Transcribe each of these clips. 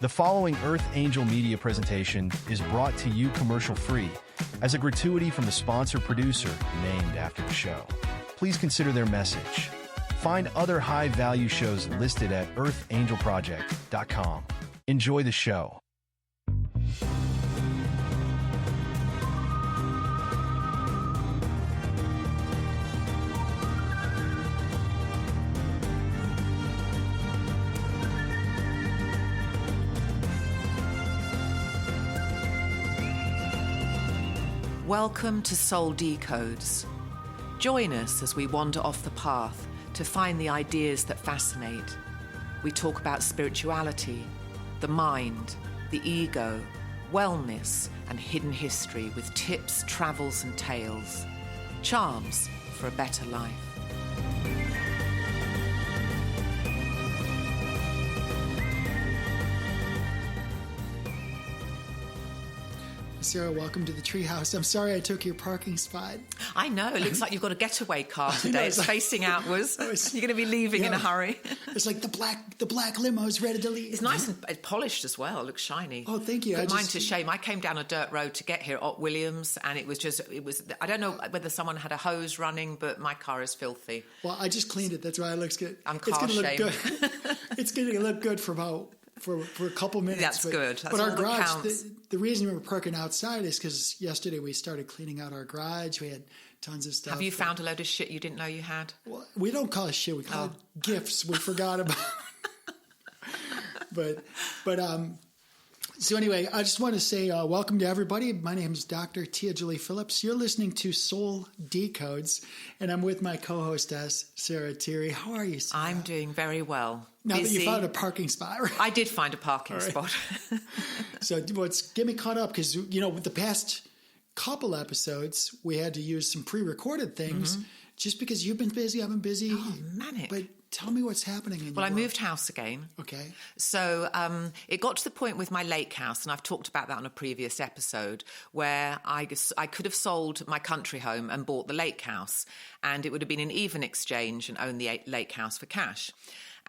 The following Earth Angel media presentation is brought to you commercial-free as a gratuity from the sponsor producer named after the show. Please consider their message. Find other high-value shows listed at earthangelproject.com. Enjoy the show. Welcome to Soul Decodes. Join us as we wander off the path to find the ideas that fascinate. We talk about spirituality, the mind, the ego, wellness, and hidden history with tips, travels, and tales. Charms for a better life. Sarah, welcome to the treehouse. I'm sorry I took your parking spot. I know. It looks like you've got a getaway car today. It's facing outwards. You're going to be leaving in a hurry. It's like the black limo's ready to leave. It's nice and polished as well. It looks shiny. Oh, thank you. Put mine to shame. I came down a dirt road to get here at Ott Williams, and it was. I don't know whether someone had a hose running, but my car is filthy. Well, I just cleaned it. That's why it looks good. I'm car shamed. It's going to look good for a couple minutes. That's good. That's but our all garage, that counts. The reason we were parking outside is because yesterday we started cleaning out our garage. We had tons of stuff. Have you found a load of shit you didn't know you had? Well, we don't call it shit. We call it gifts we forgot about. So anyway, I just want to say welcome to everybody. My name is Dr. Tia Julie Phillips. You're listening to Soul Decodes, and I'm with my co-hostess, Sarah Thierry. How are you, Sarah? I'm doing very well. Now Busy. that you found a parking spot, right? I did find a parking spot. So get me caught up because, with the past couple episodes, we had to use some pre-recorded things just because you've been busy, I've been busy. Oh, manic. But tell me what's happening in your Well, I world. moved house again. Okay. So it got to the point with my lake house, and I've talked about that on a previous episode, where I could have sold my country home and bought the lake house, and it would have been an even exchange and owned the lake house for cash.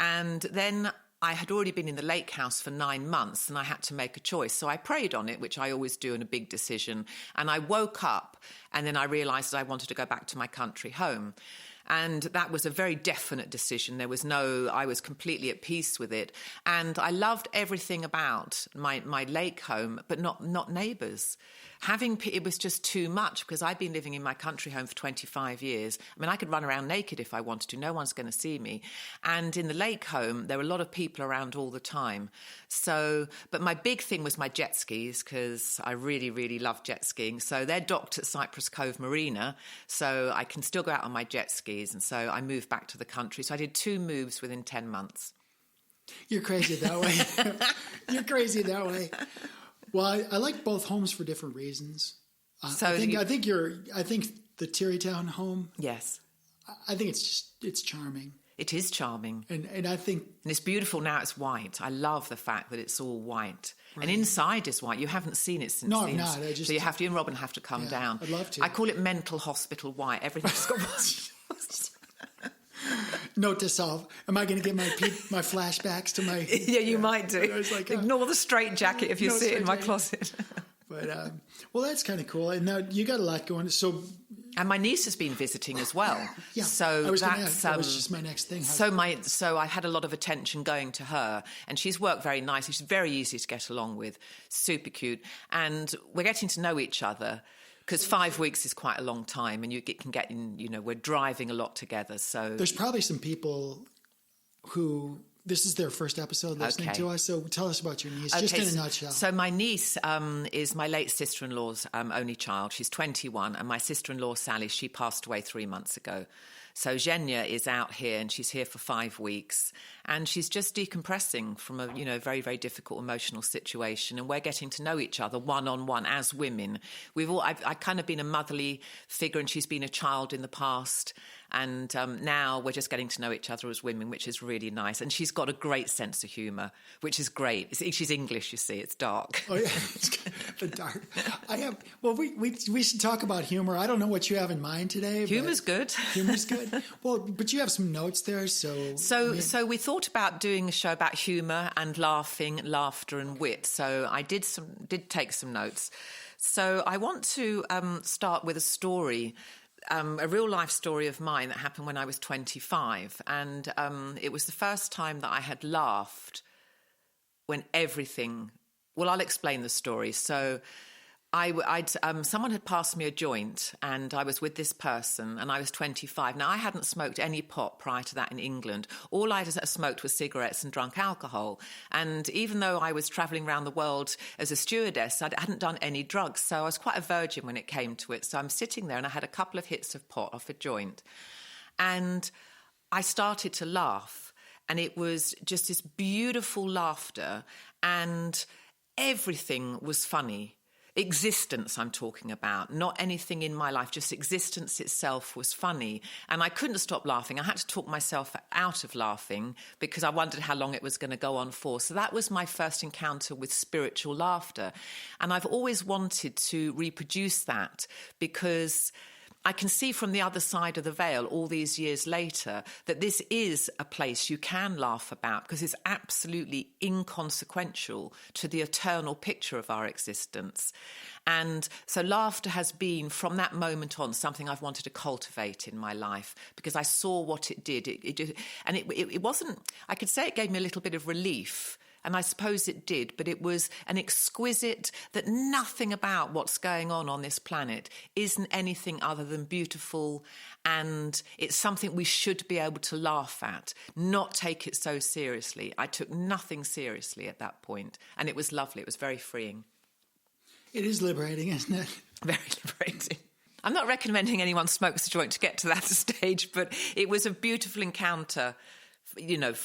And then I had already been in the lake house for 9 months, and I had to make a choice. So I prayed on it, which I always do in a big decision. And I woke up, and then I realised that I wanted to go back to my country home. And that was a very definite decision. I was completely at peace with it. And I loved everything about my lake home, but not neighbours. It was just too much because I'd been living in my country home for 25 years. I mean, I could run around naked if I wanted to. No one's going to see me. And in the lake home, there were a lot of people around all the time. But my big thing was my jet skis because I really, really love jet skiing. So they're docked at Cypress Cove Marina. So I can still go out on my jet skis. And so I moved back to the country. So I did 2 moves within 10 months. You're crazy that way. You're crazy that way. Well, I like both homes for different reasons. I think the Terrytown home. Yes. I think it's charming. It is charming. And I think... And it's beautiful now it's white. I love the fact that it's all white. Right. And inside is white. You haven't seen it since. No, I'm not. So you and Robin have to come down. I'd love to. I call it mental hospital white. Everything's got white. Note to self: am I going to get my flashbacks to my? Yeah, you might do. Like, ignore the straight jacket if you see it in my closet. But well, that's kind of cool. And now you got a lot going. So, and my niece has been visiting as well. Yeah, so that was just my next thing. So I had a lot of attention going to her, and she's worked very nicely. She's very easy to get along with, super cute, and we're getting to know each other. Because 5 weeks is quite a long time, and you can get in, we're driving a lot together. So there's probably some people who this is their first episode listening to us. So tell us about your niece, just in a nutshell. So my niece is my late sister-in-law's only child. She's 21, and my sister-in-law, Sally, she passed away 3 months ago. So Zhenya is out here, and she's here for 5 weeks, and she's just decompressing from a very, very difficult emotional situation, and we're getting to know each other one-on-one as women. I've kind of been a motherly figure, and she's been a child in the past, And now we're just getting to know each other as women, which is really nice. And she's got a great sense of humour, which is great. She's English, you see. It's dark. Oh, yeah. The dark. Well, we should talk about humour. I don't know what you have in mind today. Humour's good. Humor's good. Well, but you have some notes there, So we thought about doing a show about humour and laughing, laughter and wit. So I did take some notes. So I want to start with a story, a real life story of mine that happened when I was 25. And it was the first time that I had laughed when everything... Well, I'll explain the story. So someone had passed me a joint and I was with this person and I was 25. Now, I hadn't smoked any pot prior to that in England. All I had smoked was cigarettes and drunk alcohol. And even though I was travelling around the world as a stewardess, I hadn't done any drugs. So I was quite a virgin when it came to it. So I'm sitting there and I had a couple of hits of pot off a joint. And I started to laugh. And it was just this beautiful laughter and everything was funny. Existence I'm talking about, not anything in my life, just existence itself was funny. And I couldn't stop laughing. I had to talk myself out of laughing because I wondered how long it was going to go on for. So that was my first encounter with spiritual laughter. And I've always wanted to reproduce that because I can see from the other side of the veil all these years later that this is a place you can laugh about because it's absolutely inconsequential to the eternal picture of our existence. And so laughter has been, from that moment on, something I've wanted to cultivate in my life because I saw what it did. It wasn't, I could say it gave me a little bit of relief. And I suppose it did, but it was an exquisite that nothing about what's going on this planet isn't anything other than beautiful, and it's something we should be able to laugh at, not take it so seriously. I took nothing seriously at that point, and it was lovely. It was very freeing. It is liberating, isn't it? Very liberating. I'm not recommending anyone smokes a joint to get to that stage, but it was a beautiful encounter. You know,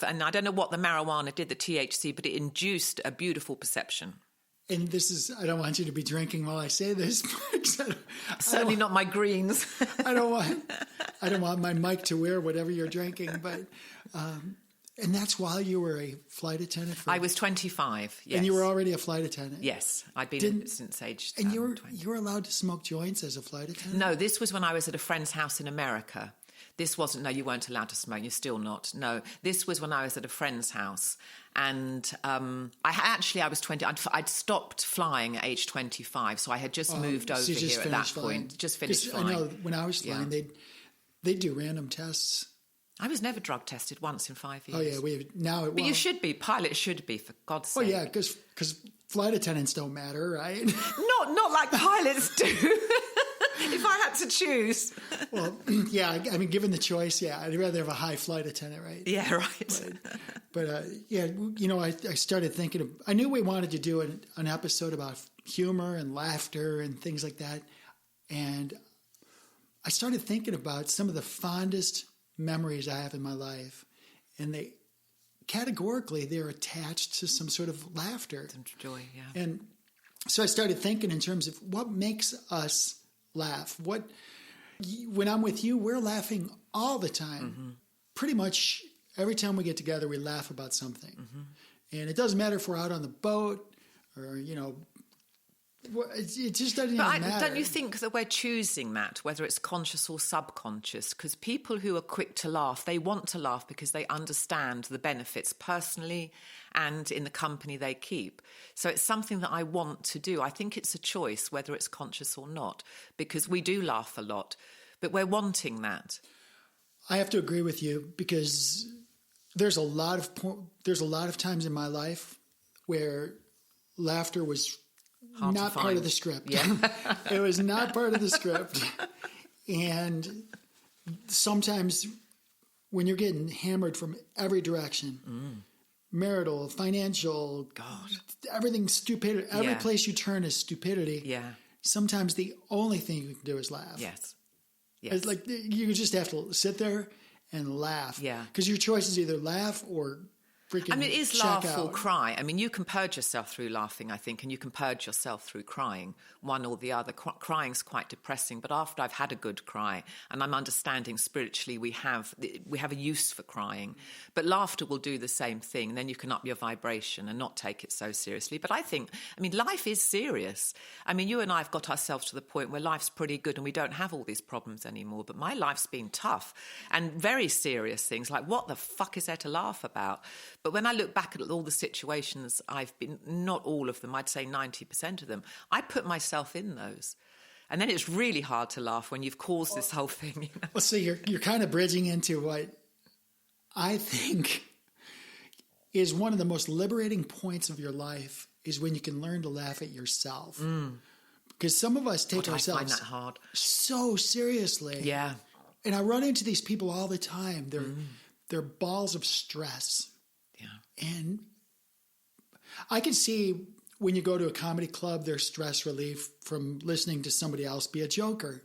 and I don't know what the marijuana did, the THC, but it induced a beautiful perception. And I don't want you to be drinking while I say this. Certainly not my greens. I don't want my mic to wear whatever you're drinking, but, and that's while you were a flight attendant? I was 25, yes. And you were already a flight attendant? Yes, I'd been since age 20. And you were allowed to smoke joints as a flight attendant? No, this was when I was at a friend's house in America. This wasn't, no, you weren't allowed to smoke. You're still not. No, this was when I was at a friend's house. And I was 20. I'd stopped flying at age 25. So I had just moved over here at that point. Just finished flying. I know when I was flying, they'd do random tests. I was never drug tested once in 5 years. Oh, yeah. But you should be. Pilots should be, for God's sake. Oh, yeah, because flight attendants don't matter, right? Not like pilots do. If I had to choose. Well, yeah, I mean, given the choice, yeah, I'd rather have a high flight attendant, right? Yeah, right. But yeah, you know, I started thinking, I knew we wanted to do an episode about humor and laughter and things like that. And I started thinking about some of the fondest memories I have in my life. And they're attached to some sort of laughter. Some joy, yeah. And so I started thinking in terms of what makes us laugh. When I'm with you, we're laughing all the time. Mm-hmm. Pretty much every time we get together, we laugh about something. Mm-hmm. And it doesn't matter if we're out on the boat or, you know, it just doesn't even matter. Don't you think that we're choosing that, whether it's conscious or subconscious? Because people who are quick to laugh, they want to laugh because they understand the benefits personally and in the company they keep. So it's something that I want to do. I think it's a choice, whether it's conscious or not, because we do laugh a lot, but we're wanting that. I have to agree with you because there's a lot of times in my life where laughter was not part of the script. Yeah. It was not part of the script. And sometimes when you're getting hammered from every direction, marital, financial, everything stupid, every place you turn is stupidity. Yeah. Sometimes the only thing you can do is laugh. Yes. It's like you just have to sit there and laugh. Yeah. Because your choice is either laugh or freaking I mean, it is check laugh or out. cry. I mean, you can purge yourself through laughing, I think, and you can purge yourself through crying, one or the other. Crying's quite depressing, but after I've had a good cry and I'm understanding spiritually we have a use for crying, but laughter will do the same thing. And then you can up your vibration and not take it so seriously. But I mean, life is serious. I mean, you and I have got ourselves to the point where life's pretty good and we don't have all these problems anymore. But my life's been tough and very serious things like, what the fuck is there to laugh about? But when I look back at all the situations I've been, not all of them, I'd say 90% of them, I put myself in those. And then it's really hard to laugh when you've caused this whole thing. You know? Well, so you're kind of bridging into what I think is one of the most liberating points of your life is when you can learn to laugh at yourself. Because some of us take ourselves I find that hard. So seriously. Yeah. And I run into these people all the time. They're balls of stress. Yeah. And I can see when you go to a comedy club, there's stress relief from listening to somebody else be a joker.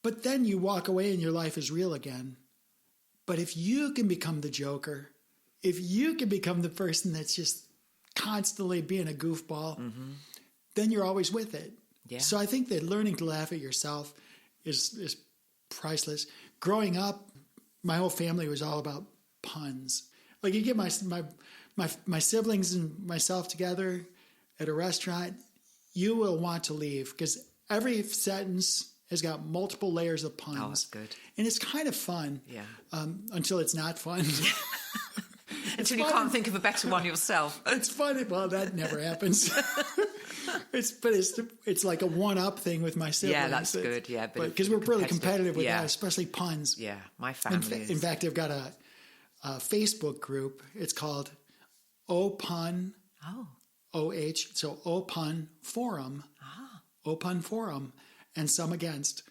But then you walk away and your life is real again. But if you can become the joker, if you can become the person that's just constantly being a goofball, then you're always with it. Yeah. So I think that learning to laugh at yourself is priceless. Growing up, my whole family was all about puns. Like you get my siblings and myself together at a restaurant, you will want to leave because every sentence has got multiple layers of puns. Oh, that's good. And it's kind of fun. Yeah. Until it's not fun. Until you can't think of a better one yourself. It's funny. Well, that never happens. It's like a one-up thing with my siblings. Yeah, that's good. Yeah, but because we're really competitive with that, especially puns. Yeah, my family. In fact, I've got a Facebook group. It's called O-Pun. Oh. O-H. So O-Pun Forum. O-Pun Forum. And some against.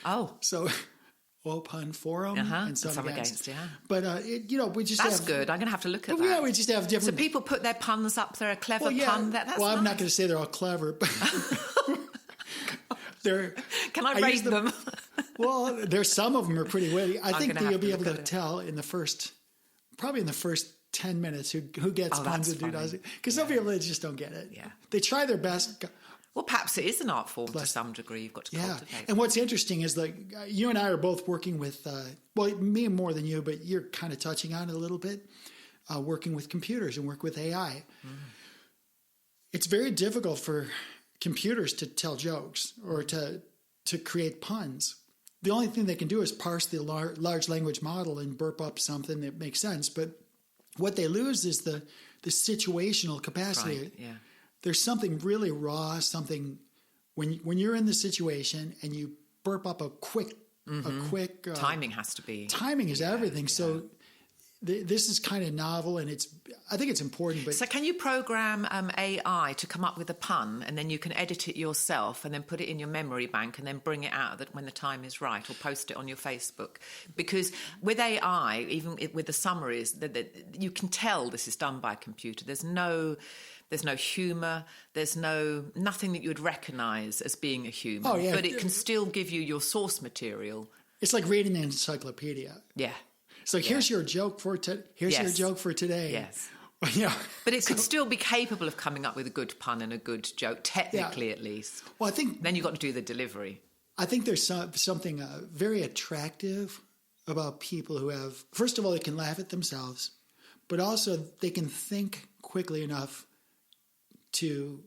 Oh. So O-Pun Forum and some against. Yeah. But, we just That's good. I'm going to have to look at that. Yeah, we just have different. So people put their puns up. They're a clever pun. That's well, I'm nice. not going to say they're all clever, but they're. Can I rate them? Well, there's some of them are pretty witty. I think that you'll be able to it. tell probably in the first 10 minutes who gets puns and who doesn't. Because some people just don't get it. Yeah. They try their best. Well, perhaps it is an art form to some degree. You've got to cultivate. And what's interesting is like you and I are both working with, me more than you, but you're kind of touching on it a little bit, working with computers and work with AI. It's very difficult for computers to tell jokes or to create puns. The only thing they can do is parse the large language model and burp up something that makes sense. But what they lose is the situational capacity. Right, yeah. There's something really raw, something when you're in the situation and you burp up a quick timing has to be. Timing is everything. Yeah. So this is kind of novel, and I think it's important. But so, can you program AI to come up with a pun, and then you can edit it yourself, and then put it in your memory bank, and then bring it out when the time is right, or post it on your Facebook? Because with AI, even with the summaries, you can tell this is done by a computer. There's no humour. There's nothing that you would recognise as being a human. Oh, yeah. But it can still give you your source material. It's like reading an encyclopedia. Yeah. So here's your joke for your joke for today. Yes. Yeah. But it could still be capable of coming up with a good pun and a good joke, technically at least. Well, I think then you've got to do the delivery. I think there's something very attractive about people who have, first of all, they can laugh at themselves, but also they can think quickly enough to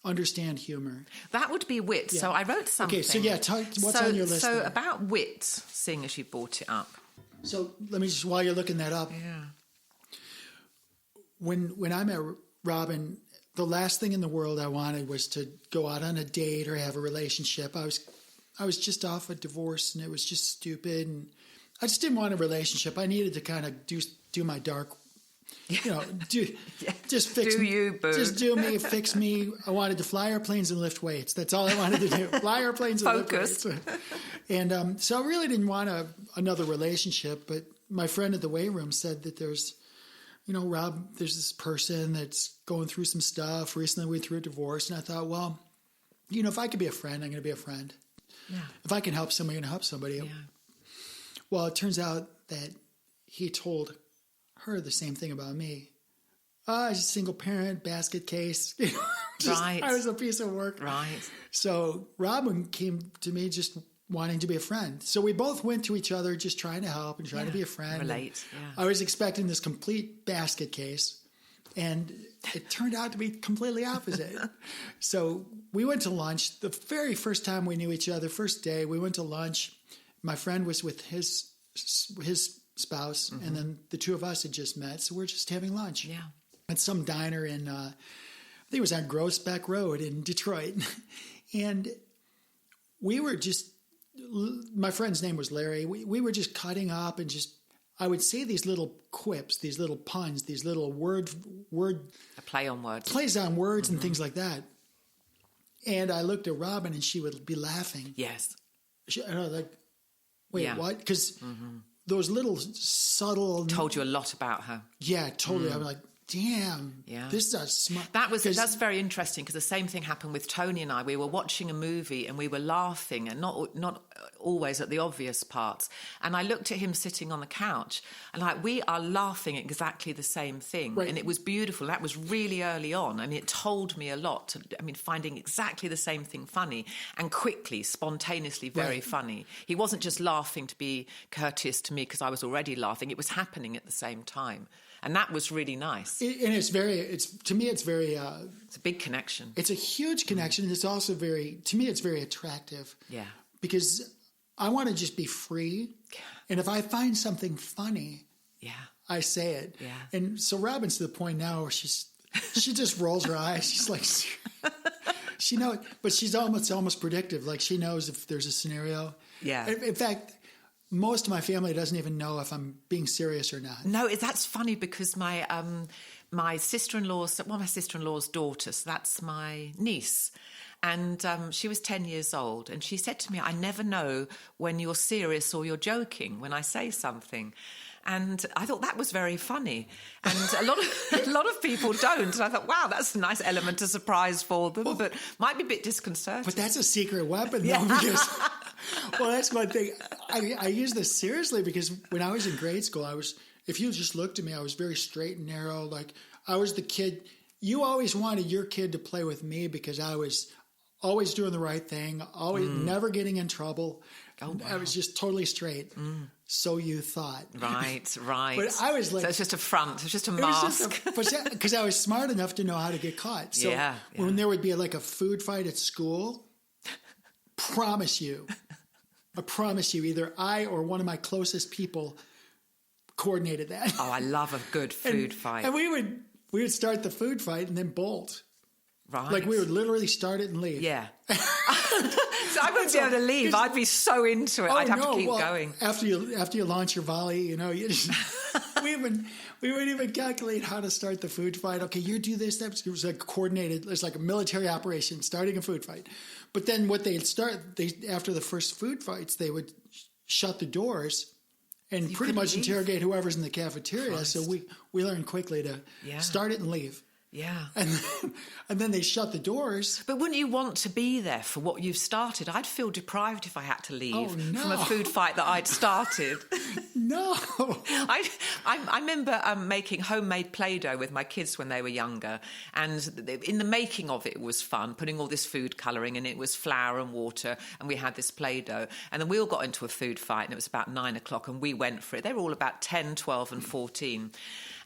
understand humor. That would be wit. Yeah. So I wrote something. Okay, so what's on your list? So there? About wit, seeing as you brought it up. So let me just, while you're looking that up. Yeah. When I met Robin, the last thing in the world I wanted was to go out on a date or have a relationship. I was just off a divorce, and it was just stupid, and I just didn't want a relationship. I needed to kind of do my dark, just fix me. Do you, boo. Just do me, fix me. I wanted to fly airplanes and lift weights. That's all I wanted to do. Fly airplanes and lift weights. And so I really didn't want another relationship, but my friend at the weight room said that there's, Rob, there's this person that's going through some stuff. Recently went through a divorce, and I thought, well, if I could be a friend, I'm going to be a friend. Yeah. If I can help somebody, I'm going to help somebody. Yeah. Well, it turns out that he told her the same thing about me. I was a single parent, basket case. Right. I was a piece of work. Right. So Robin came to me just wanting to be a friend. So we both went to each other just trying to help and trying to be a friend. Relate, yeah. I was expecting this complete basket case, and it turned out to be completely opposite. So we went to lunch. The very first time we knew each other, first day, we went to lunch. My friend was with his spouse, and then the two of us had just met. So we're just having lunch. Yeah. At some diner in, I think it was on Grossbeck Road in Detroit. And we were just, my friend's name was Larry. We were just cutting up and just, I would say these little quips, these little puns, these little word A play on words. plays on words and things like that. And I looked at Robin and she would be laughing. Yes. And I was like, wait, Yeah. what? Because those little subtle... Told you a lot about her. Yeah, totally. I was like, damn, this is a smart... That's very interesting because the same thing happened with Tony and I. We were watching a movie and we were laughing, and not always at the obvious parts. And I looked at him sitting on the couch and we are laughing at exactly the same thing. Right. And it was beautiful. That was really early on. I mean, it told me a lot. Finding exactly the same thing funny and quickly, spontaneously very funny. He wasn't just laughing to be courteous to me because I was already laughing. It was happening at the same time. And that was really nice. And it's very... to me, it's very... it's a big connection. It's a huge connection. And it's also to me, it's very attractive. Yeah. Because I want to just be free. And if I find something funny, I say it. Yeah. And so Robin's to the point now where she just rolls her eyes. She's like, she knows, but she's almost predictive. Like she knows if there's a scenario. Yeah. In fact, most of my family doesn't even know if I'm being serious or not. No, that's funny because my sister-in-law's, my sister-in-law's daughter, so that's my niece, and she was 10 years old, and she said to me, I never know when you're serious or you're joking when I say something. And I thought that was very funny. And a lot of people don't. And I thought, wow, that's a nice element of surprise for them, but might be a bit disconcerting. But that's a secret weapon, though, because... Well, that's one thing. I use this seriously because when I was in grade school, if you just looked at me, I was very straight and narrow. Like I was the kid. You always wanted your kid to play with me because I was always doing the right thing, always never getting in trouble. Oh, wow. I was just totally straight. So you thought. Right. But I was like... So it's just a front. It's just a mask. Because I was smart enough to know how to get caught. So when there would be like a food fight at school, I promise you, either I or one of my closest people coordinated that. Oh, I love a good food fight. And we would start the food fight and then bolt. Right. Like we would literally start it and leave. Yeah. So I wouldn't be able to leave. I'd be so into it. I'd have to keep going. After you launch your volley, you just we wouldn't even calculate how to start the food fight. Okay, you do this. It was like coordinated. It's like a military operation starting a food fight. But then what after the first food fights, they would shut the doors and pretty much interrogate whoever's in the cafeteria. Christ. So we learned quickly to start it and leave. Yeah. And then they shut the doors. But wouldn't you want to be there for what you've started? I'd feel deprived if I had to leave from a food fight that I'd started. No. I remember making homemade Play-Doh with my kids when they were younger. And in the making of it was fun, putting all this food colouring in. It was flour and water, and we had this Play-Doh. And then we all got into a food fight, and it was about 9 o'clock, and we went for it. They were all about 10, 12 and 14.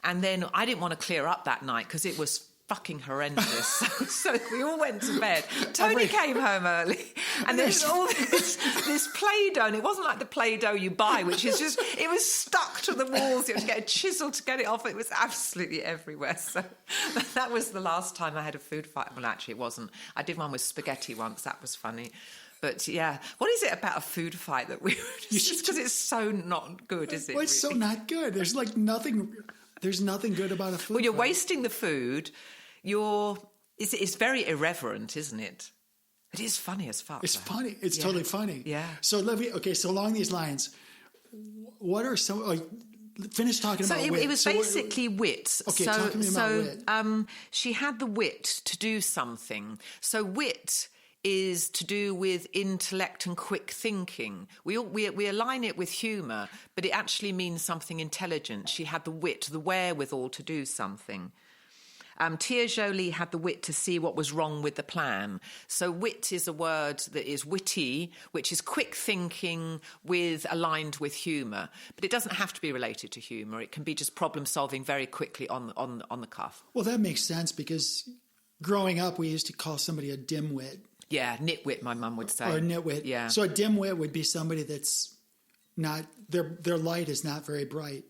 And then I didn't want to clear up that night because it was fucking horrendous. So we all went to bed. Tony came home early, and there's all this Play-Doh, and it wasn't like the Play-Doh you buy, which is just, it was stuck to the walls. You had to get a chisel to get it off. It was absolutely everywhere. So that was the last time I had a food fight. Well, actually, it wasn't. I did one with spaghetti once. That was funny. But yeah, what is it about a food fight that we just because it's so not good, is it? Well, it's really? So not good. There's like nothing. There's nothing good about a food fight. Well, you're wasting the food. It's very irreverent, isn't it? It is funny as fuck. It's funny. It's totally funny. Yeah. So so along these lines, what are some... finish talking about wit. It was basically wit. Okay, talk to me about wit. She had the wit to do something. So wit is to do with intellect and quick thinking. We align it with humour, but it actually means something intelligent. She had the wit, the wherewithal to do something. Tia Jolie had the wit to see what was wrong with the plan. So wit is a word that is witty, which is quick thinking aligned with humour. But it doesn't have to be related to humour. It can be just problem solving very quickly on the cuff. Well, that makes sense because growing up, we used to call somebody a dimwit. Yeah, nitwit, my mum would say. Or a nitwit. Yeah. So a dimwit would be somebody that's not, their light is not very bright.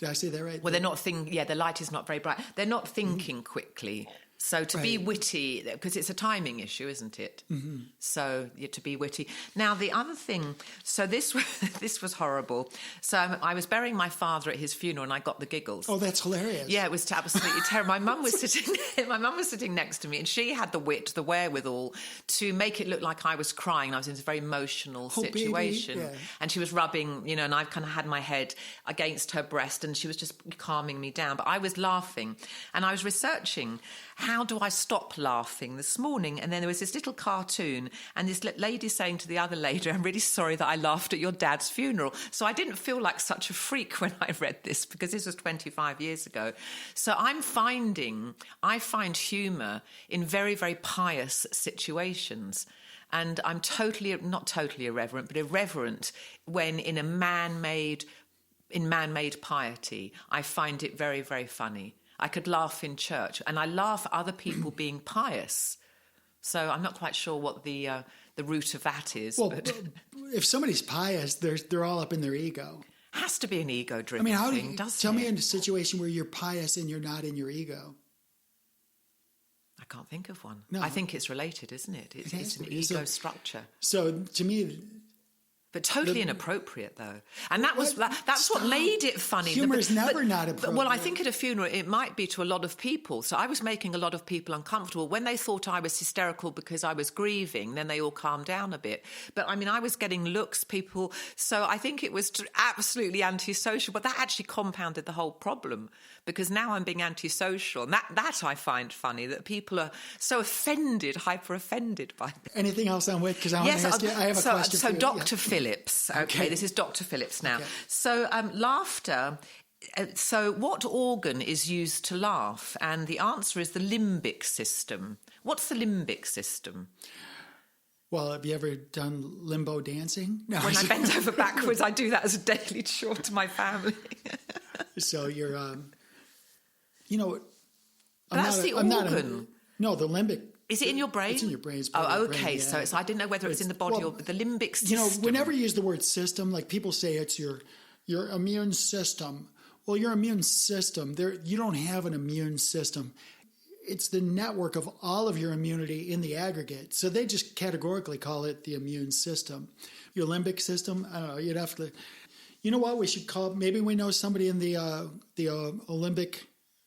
Did I say that right? Well, they're not the light is not very bright. They're not thinking quickly. So to be witty, because it's a timing issue, isn't it? Mm-hmm. So to be witty. Now, the other thing, so this was horrible. So I was burying my father at his funeral and I got the giggles. Oh, that's hilarious. Yeah, it was absolutely terrible. My mum was sitting next to me and she had the wit, the wherewithal to make it look like I was crying. I was in a very emotional situation. Baby. Yeah. And she was rubbing, and I kind of had my head against her breast and she was just calming me down. But I was laughing and I was researching how do I stop laughing this morning? And then there was this little cartoon and this lady saying to the other lady, I'm really sorry that I laughed at your dad's funeral. So I didn't feel like such a freak when I read this because this was 25 years ago. So I find humour in very, very pious situations. And I'm not totally irreverent, but irreverent when in man-made piety. I find it very, very funny. I could laugh in church, and I laugh at other people being pious. So I'm not quite sure what the root of that is. Well, but if somebody's pious, they're all up in their ego. Has to be an ego-driven thing, doesn't it? Tell me in a situation where you're pious and you're not in your ego. I can't think of one. No. I think it's related, isn't it? It's an ego structure. So to me... But totally inappropriate, though. And that's what made it funny. Humor is never not appropriate. Well, I think at a funeral, it might be to a lot of people. So I was making a lot of people uncomfortable. When they thought I was hysterical because I was grieving, then they all calmed down a bit. But, I mean, I was getting looks, people. So I think it was absolutely antisocial. But that actually compounded the whole problem because now I'm being antisocial. And that I find funny, that people are so hyper-offended by it. Anything else on wit? Because I have a question for you. So Dr. Phillips. Okay, this is Dr. Phillips now. Okay. So laughter... So what organ is used to laugh? And the answer is the limbic system. What's the limbic system? Well, have you ever done limbo dancing? No. When I bend over backwards, I do that as a daily chore to my family. So you're, that's the organ. No, the limbic. Is it in your brain? It's in your brain. Oh, okay. Brain, yeah. So I didn't know whether it's in the body or the limbic system. Whenever you use the word system, like people say it's your immune system. Well, your immune system, you don't have an immune system. It's the network of all of your immunity in the aggregate. So they just categorically call it the immune system. Your limbic system, I don't know, you'd have to... You know what we should call... Maybe we know somebody in the Olympic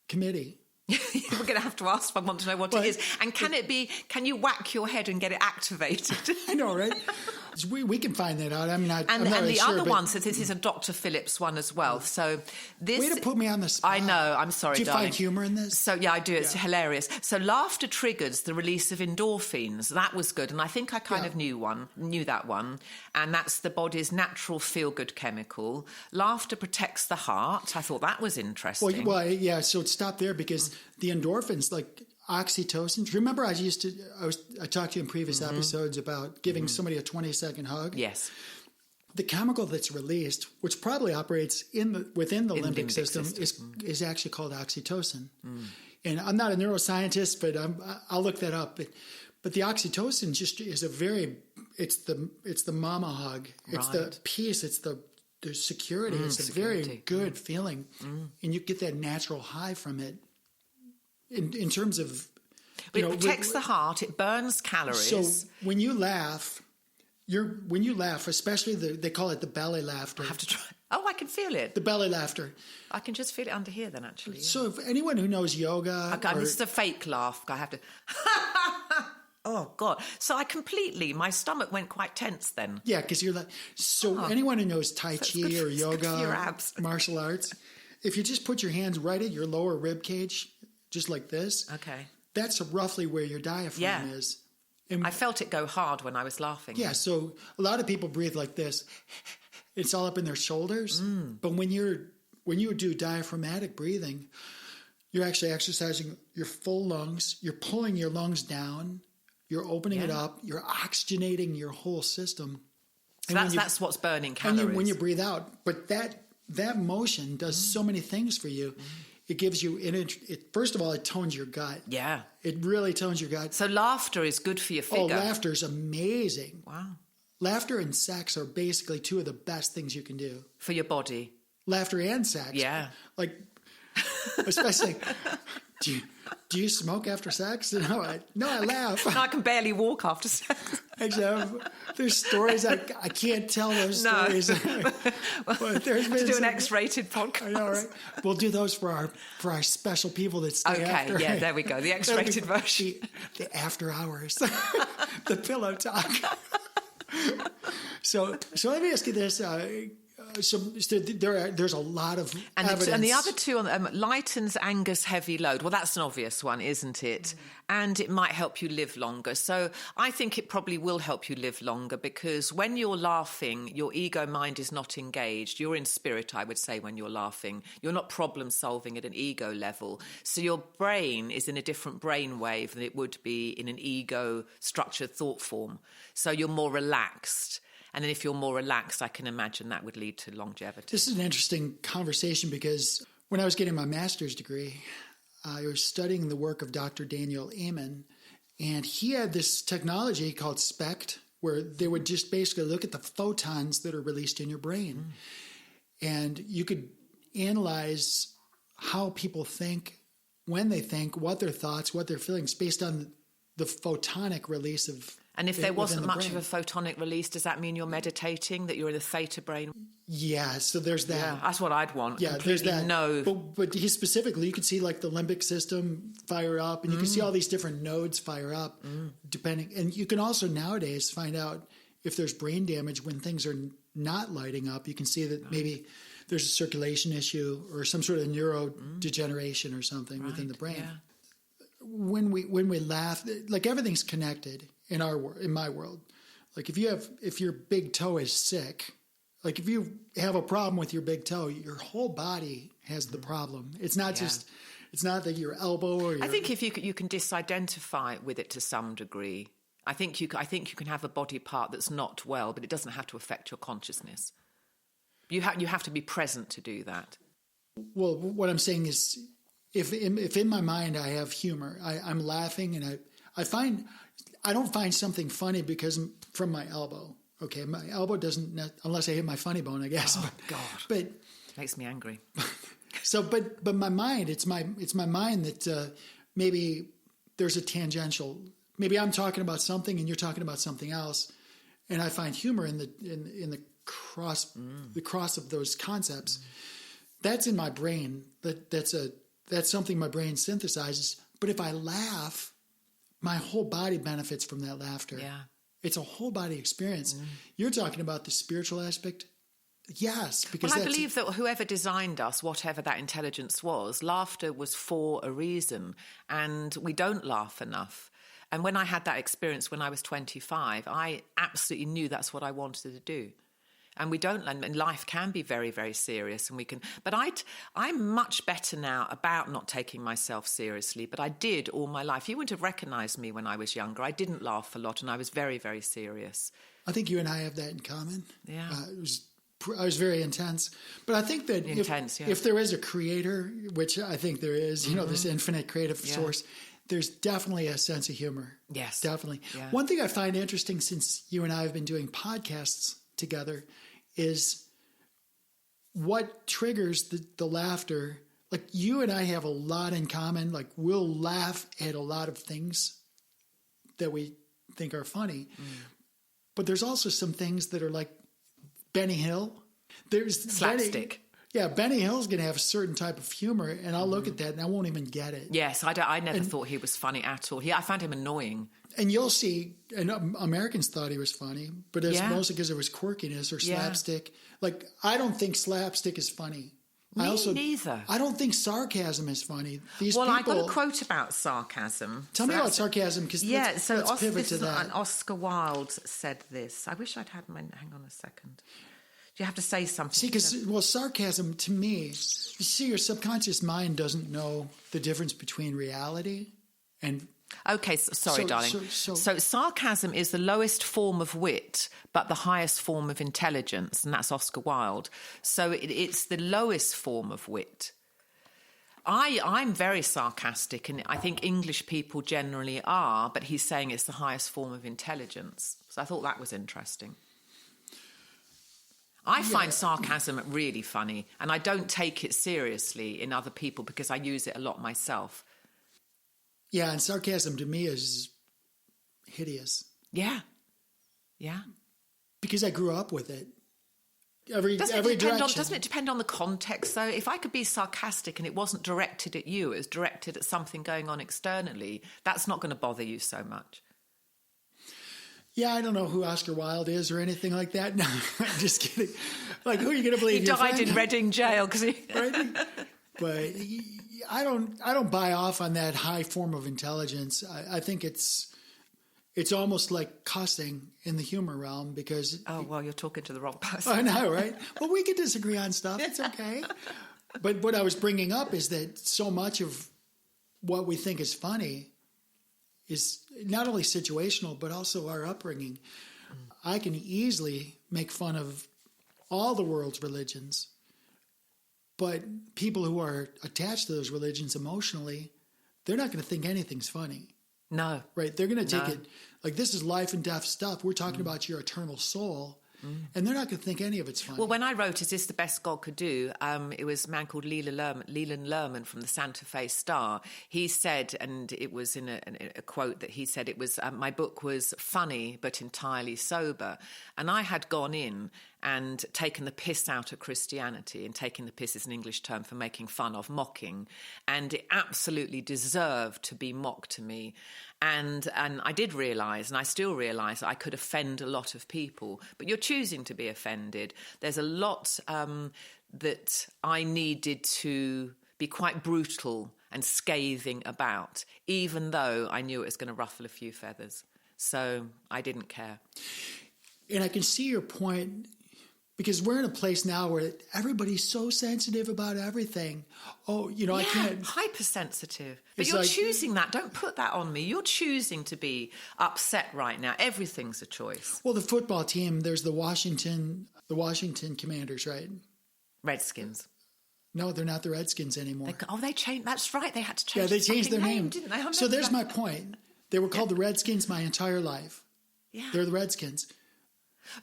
committee. We're going to have to ask. I want to know what it is. And can you whack your head and get it activated? I know, right? We can find that out. I'm not the sure, other one says this is a Dr. Phillips one as well. So this... Way to put me on the spot. I know. I'm sorry, darling. Do you find humor in this? So, yeah, I do. It's hilarious. So laughter triggers the release of endorphins. That was good. And I think I kind of knew that one. And that's the body's natural feel-good chemical. Laughter protects the heart. I thought that was interesting. Well, yeah, so stop there because the endorphins, like... Oxytocin. Remember, I talked to you in previous episodes about giving somebody a 20-second hug. Yes. The chemical that's released, which probably operates within the limbic system, is actually called oxytocin. And I'm not a neuroscientist, but I'll look that up. But the oxytocin just is it's the mama hug. It's the peace. It's the security. It's a very good feeling, and you get that natural high from it. In terms of, it protects the heart. It burns calories. So when you laugh, especially they call it the belly laughter. I have to try. Oh, I can feel it. The belly laughter. I can just feel it under here then, actually. Yeah. So if anyone who knows yoga... Okay, this is a fake laugh. I have to... Oh, God. So my stomach went quite tense then. Yeah, because you're like... So anyone who knows Tai Chi or yoga, martial arts, if you just put your hands right at your lower rib cage... just like this. Okay. That's roughly where your diaphragm is. And I felt it go hard when I was laughing. yeah, so a lot of people breathe like this. It's all up in their shoulders. But when you do diaphragmatic breathing, you're actually exercising your full lungs. You're pulling your lungs down. You're opening it up. You're oxygenating your whole system. So that's what's burning calories. And when you breathe out, but that motion does so many things for you. It gives you, first of all, it tones your gut. Yeah. It really tones your gut. So laughter is good for your figure. Oh, laughter is amazing. Wow. Laughter and sex are basically two of the best things you can do. For your body. Laughter and sex. Yeah. Like, especially, do you smoke after sex? No, I laugh. No, I can barely walk after sex. Actually, there's stories I can't tell those stories. But there's been to do an X-rated podcast. I know, right? We'll do those for our special people that stay after. Okay, yeah, there we go. The X-rated version. The after hours. The pillow talk. So let me ask you this. So there's a lot of evidence. And the other two, lightens, angers, heavy load. Well, that's an obvious one, isn't it? And it might help you live longer. So I think it probably will help you live longer because when you're laughing, your ego mind is not engaged. You're in spirit, I would say, when you're laughing. You're not problem solving at an ego level. So your brain is in a different brain wave than it would be in an ego structured thought form. So you're more relaxed. And then if you're more relaxed, I can imagine that would lead to longevity. This is an interesting conversation because when I was getting my master's degree, I was studying the work of Dr. Daniel Amen, and he had this technology called SPECT, where they would just basically look at the photons that are released in your brain. And you could analyze how people think, when they think, what their thoughts, what their feelings, based on the photonic release of. And if there wasn't much of a photonic release, does that mean you're meditating, that you're in a theta brain? Yeah, so there's that. Yeah, that's what I'd want. Yeah, there's that. No. But he specifically, you could see like the limbic system fire up, and you can see all these different nodes fire up, depending. And you can also nowadays find out if there's brain damage when things are not lighting up. You can see that maybe there's a circulation issue or some sort of neurodegeneration or something within the brain. Yeah. When we laugh, like everything's connected in my world. Like if your big toe is sick, like if you have a problem with your big toe, your whole body has the problem. It's not it's not that your elbow or your... I think if you can disidentify with it to some degree. I think you can have a body part that's not well, but it doesn't have to affect your consciousness. You have to be present to do that. Well, what I'm saying is, if in my mind I have humor, I'm laughing, and I don't find something funny because from my elbow. Okay, my elbow doesn't, unless I hit my funny bone, I guess. Oh, God. But makes me angry. So, but my mind, it's my mind that maybe there's a tangential. Maybe I'm talking about something and you're talking about something else, and I find humor in the cross of those concepts. That's in my brain. That's something my brain synthesizes. But if I laugh, my whole body benefits from that laughter. Yeah. It's a whole body experience. You're talking about the spiritual aspect. Yes, because I believe that whoever designed us, whatever that intelligence was, laughter was for a reason, and we don't laugh enough. And when I had that experience when I was 25, I absolutely knew that's what I wanted to do. And we don't, and life can be very, very serious, and we can. But I'm much better now about not taking myself seriously. But I did all my life. You wouldn't have recognised me when I was younger. I didn't laugh a lot, and I was very, very serious. I think you and I have that in common. Yeah, I was very intense. But I think that if there is a creator, which I think there is, this infinite creative source, there's definitely a sense of humor. Yes, definitely. Yeah. One thing I find interesting since you and I have been doing podcasts together is what triggers the laughter. Like you and I have a lot in common. Like we'll laugh at a lot of things that we think are funny. But there's also some things that are like Benny Hill. There's slapstick. Benny Hill's going to have a certain type of humor, and I'll look at that and I won't even get it. Yes, I never thought he was funny at all. I found him annoying. And you'll see, and Americans thought he was funny, but it's mostly because there was quirkiness or slapstick. Like, I don't think slapstick is funny. Neither. I don't think sarcasm is funny. These Well, people, I got a quote about sarcasm. Tell me about sarcasm, because let's pivot to that. And Oscar Wilde said this. I wish I'd had mine. Hang on a second. You have to say something. See, because sarcasm to me, you see, your subconscious mind doesn't know the difference between reality and. Okay, sorry, darling. So sarcasm is the lowest form of wit, but the highest form of intelligence, and that's Oscar Wilde. So it's the lowest form of wit. I'm very sarcastic, and I think English people generally are, but he's saying it's the highest form of intelligence. So I thought that was interesting. I find sarcasm really funny, and I don't take it seriously in other people because I use it a lot myself. Yeah, and sarcasm to me is hideous. Yeah. Yeah. Because I grew up with it. Doesn't it depend on the context, though? If I could be sarcastic and it wasn't directed at you, it was directed at something going on externally, that's not going to bother you so much. Yeah, I don't know who Oscar Wilde is or anything like that. No, I'm just kidding. Like, who are you going to believe? He died in Reading jail because he... Right? But I don't buy off on that high form of intelligence. I think it's almost like cussing in the humor realm because... Oh, well, you're talking to the wrong person. I know, right? Well, we could disagree on stuff. It's okay. But what I was bringing up is that so much of what we think is funny is not only situational, but also our upbringing. I can easily make fun of all the world's religions. But people who are attached to those religions emotionally, they're not going to think anything's funny. No. Right? They're going to take it like this is life and death stuff. We're talking about your eternal soul. And they're not going to think any of it's funny. Well, when I wrote Is This the Best God Could Do, it was a man called Leland Lerman from the Santa Fe Star. He said, and it was in a quote that he said, it was, my book was funny but entirely sober. And I had gone in and taken the piss out of Christianity, and taking the piss is an English term for making fun of, mocking, and it absolutely deserved to be mocked to me. And I did realise, and I still realise, that I could offend a lot of people, but you're choosing to be offended. There's a lot that I needed to be quite brutal and scathing about, even though I knew it was going to ruffle a few feathers. So I didn't care. And I can see your point, because we're in a place now where everybody's so sensitive about everything. Oh, I can't... hypersensitive. But It's you're like- choosing that. Don't put that on me. You're choosing to be upset right now. Everything's a choice. Well, the football team, there's the Washington Commanders, right? Redskins. No, they're not the Redskins anymore. They changed. That's right. They had to change. Yeah, they changed their name, didn't they? So there's my point. They were called the Redskins my entire life. Yeah. They're the Redskins.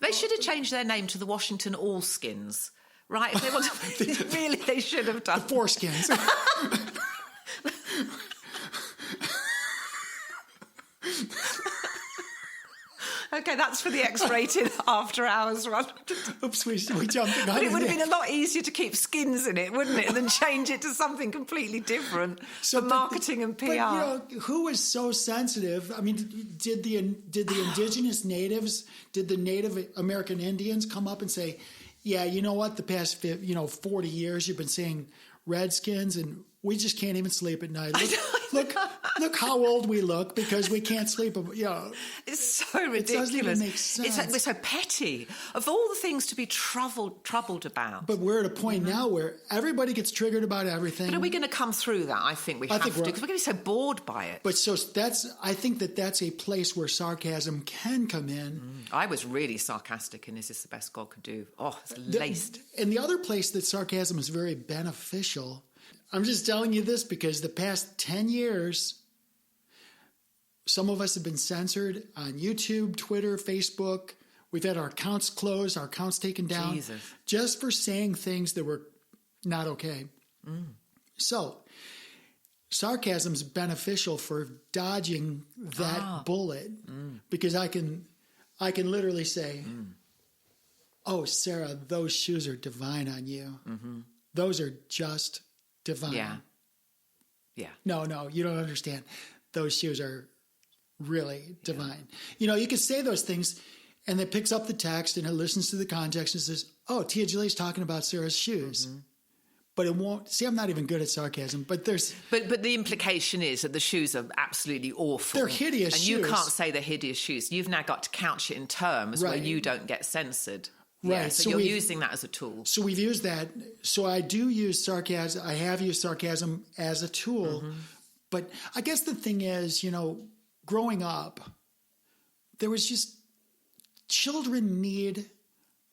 They should have changed their name to the Washington Allskins, right? If they want to, really, they should have done. The Foreskins. Okay, that's for the X-rated after-hours run. Oops, we jumped the gun. But it would have been a lot easier to keep skins in it, wouldn't it, than change it to something completely different for marketing and PR. But, who was so sensitive? I mean, did the indigenous natives, did the Native American Indians come up and say, yeah, you know what, the past 40 years you've been saying Redskins and we just can't even sleep at night. Look how old we look because we can't sleep. It's so ridiculous. It doesn't even make sense. We're so petty. Of all the things to be troubled about. But we're at a point now where everybody gets triggered about everything. But are we going to come through that? I think we have to, because we're going to be so bored by it. But I think that's a place where sarcasm can come in. I was really sarcastic in Is This the Best God Could Do? Oh, it's laced. And the other place that sarcasm is very beneficial, I'm just telling you this because the past 10 years, some of us have been censored on YouTube, Twitter, Facebook. We've had our accounts closed, our accounts taken down, just for saying things that were not okay. So sarcasm is beneficial for dodging that bullet because I can literally say, oh, Sarah, those shoes are divine on you. Those are just divine. Yeah. No, you don't understand. Those shoes are really divine. You can say those things and it picks up the text and it listens to the context and says, oh, Tia Julie's talking about Sarah's shoes. but it won't. See, I'm not even good at sarcasm, but there's. But the implication is that the shoes are absolutely awful. They're hideous and shoes. You can't say they're hideous shoes. You've now got to couch it in terms where Right. you don't get censored. Right. Yeah, so you're using that as a tool. So we've used that. So I do use sarcasm. I have used sarcasm as a tool. Mm-hmm. But I guess the thing is, growing up, there was just children need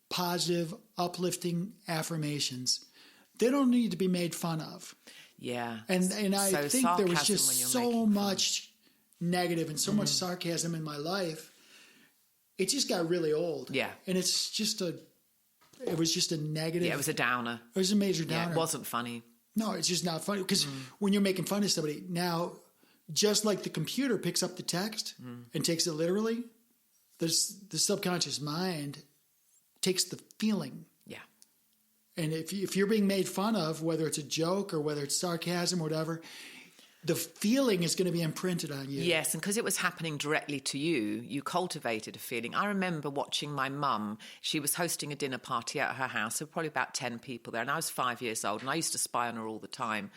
positive, uplifting affirmations. They don't need to be made fun of. Yeah. And I So think there was sarcasm just when you're so making much negative and so much sarcasm in my life. It just got really old. Yeah. And it was just a negative. Yeah, it was a downer. It was a major downer. Yeah, it wasn't funny. No, it's just not funny. Because when you're making fun of somebody, now, just like the computer picks up the text and takes it literally, the subconscious mind takes the feeling. Yeah. And if you're being made fun of, whether it's a joke or whether it's sarcasm or whatever, the feeling is going to be imprinted on you. Yes, and because it was happening directly to you, you cultivated a feeling. I remember watching my mum. She was hosting a dinner party at her house. There were probably about 10 people there, and I was 5 years old, and I used to spy on her all the time.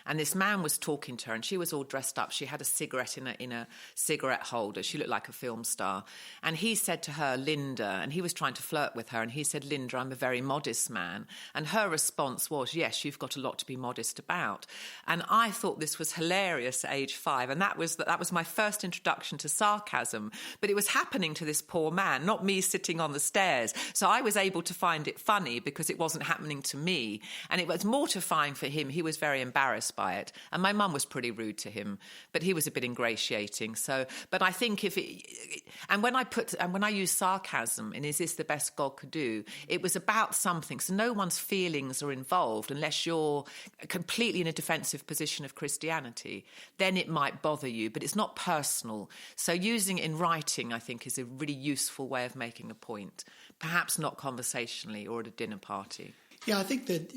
And this man was talking to her, and she was all dressed up. She had a cigarette in a cigarette holder. She looked like a film star. And he said to her, Linda, and he was trying to flirt with her, and he said, Linda, I'm a very modest man. And her response was, yes, you've got a lot to be modest about. And I thought this was hilarious at age 5, and that was my first introduction to sarcasm. But it was happening to this poor man, not me sitting on the stairs. So I was able to find it funny because it wasn't happening to me. And it was mortifying for him. He was very embarrassed by it, and my mum was pretty rude to him, but he was a bit ingratiating. So, but I think when I use sarcasm and is this the best God could do, it was about something. So no one's feelings are involved unless you're completely in a defensive position of Christianity. Then it might bother you, but it's not personal. So using it in writing, I think, is a really useful way of making a point. Perhaps not conversationally or at a dinner party. Yeah, I think that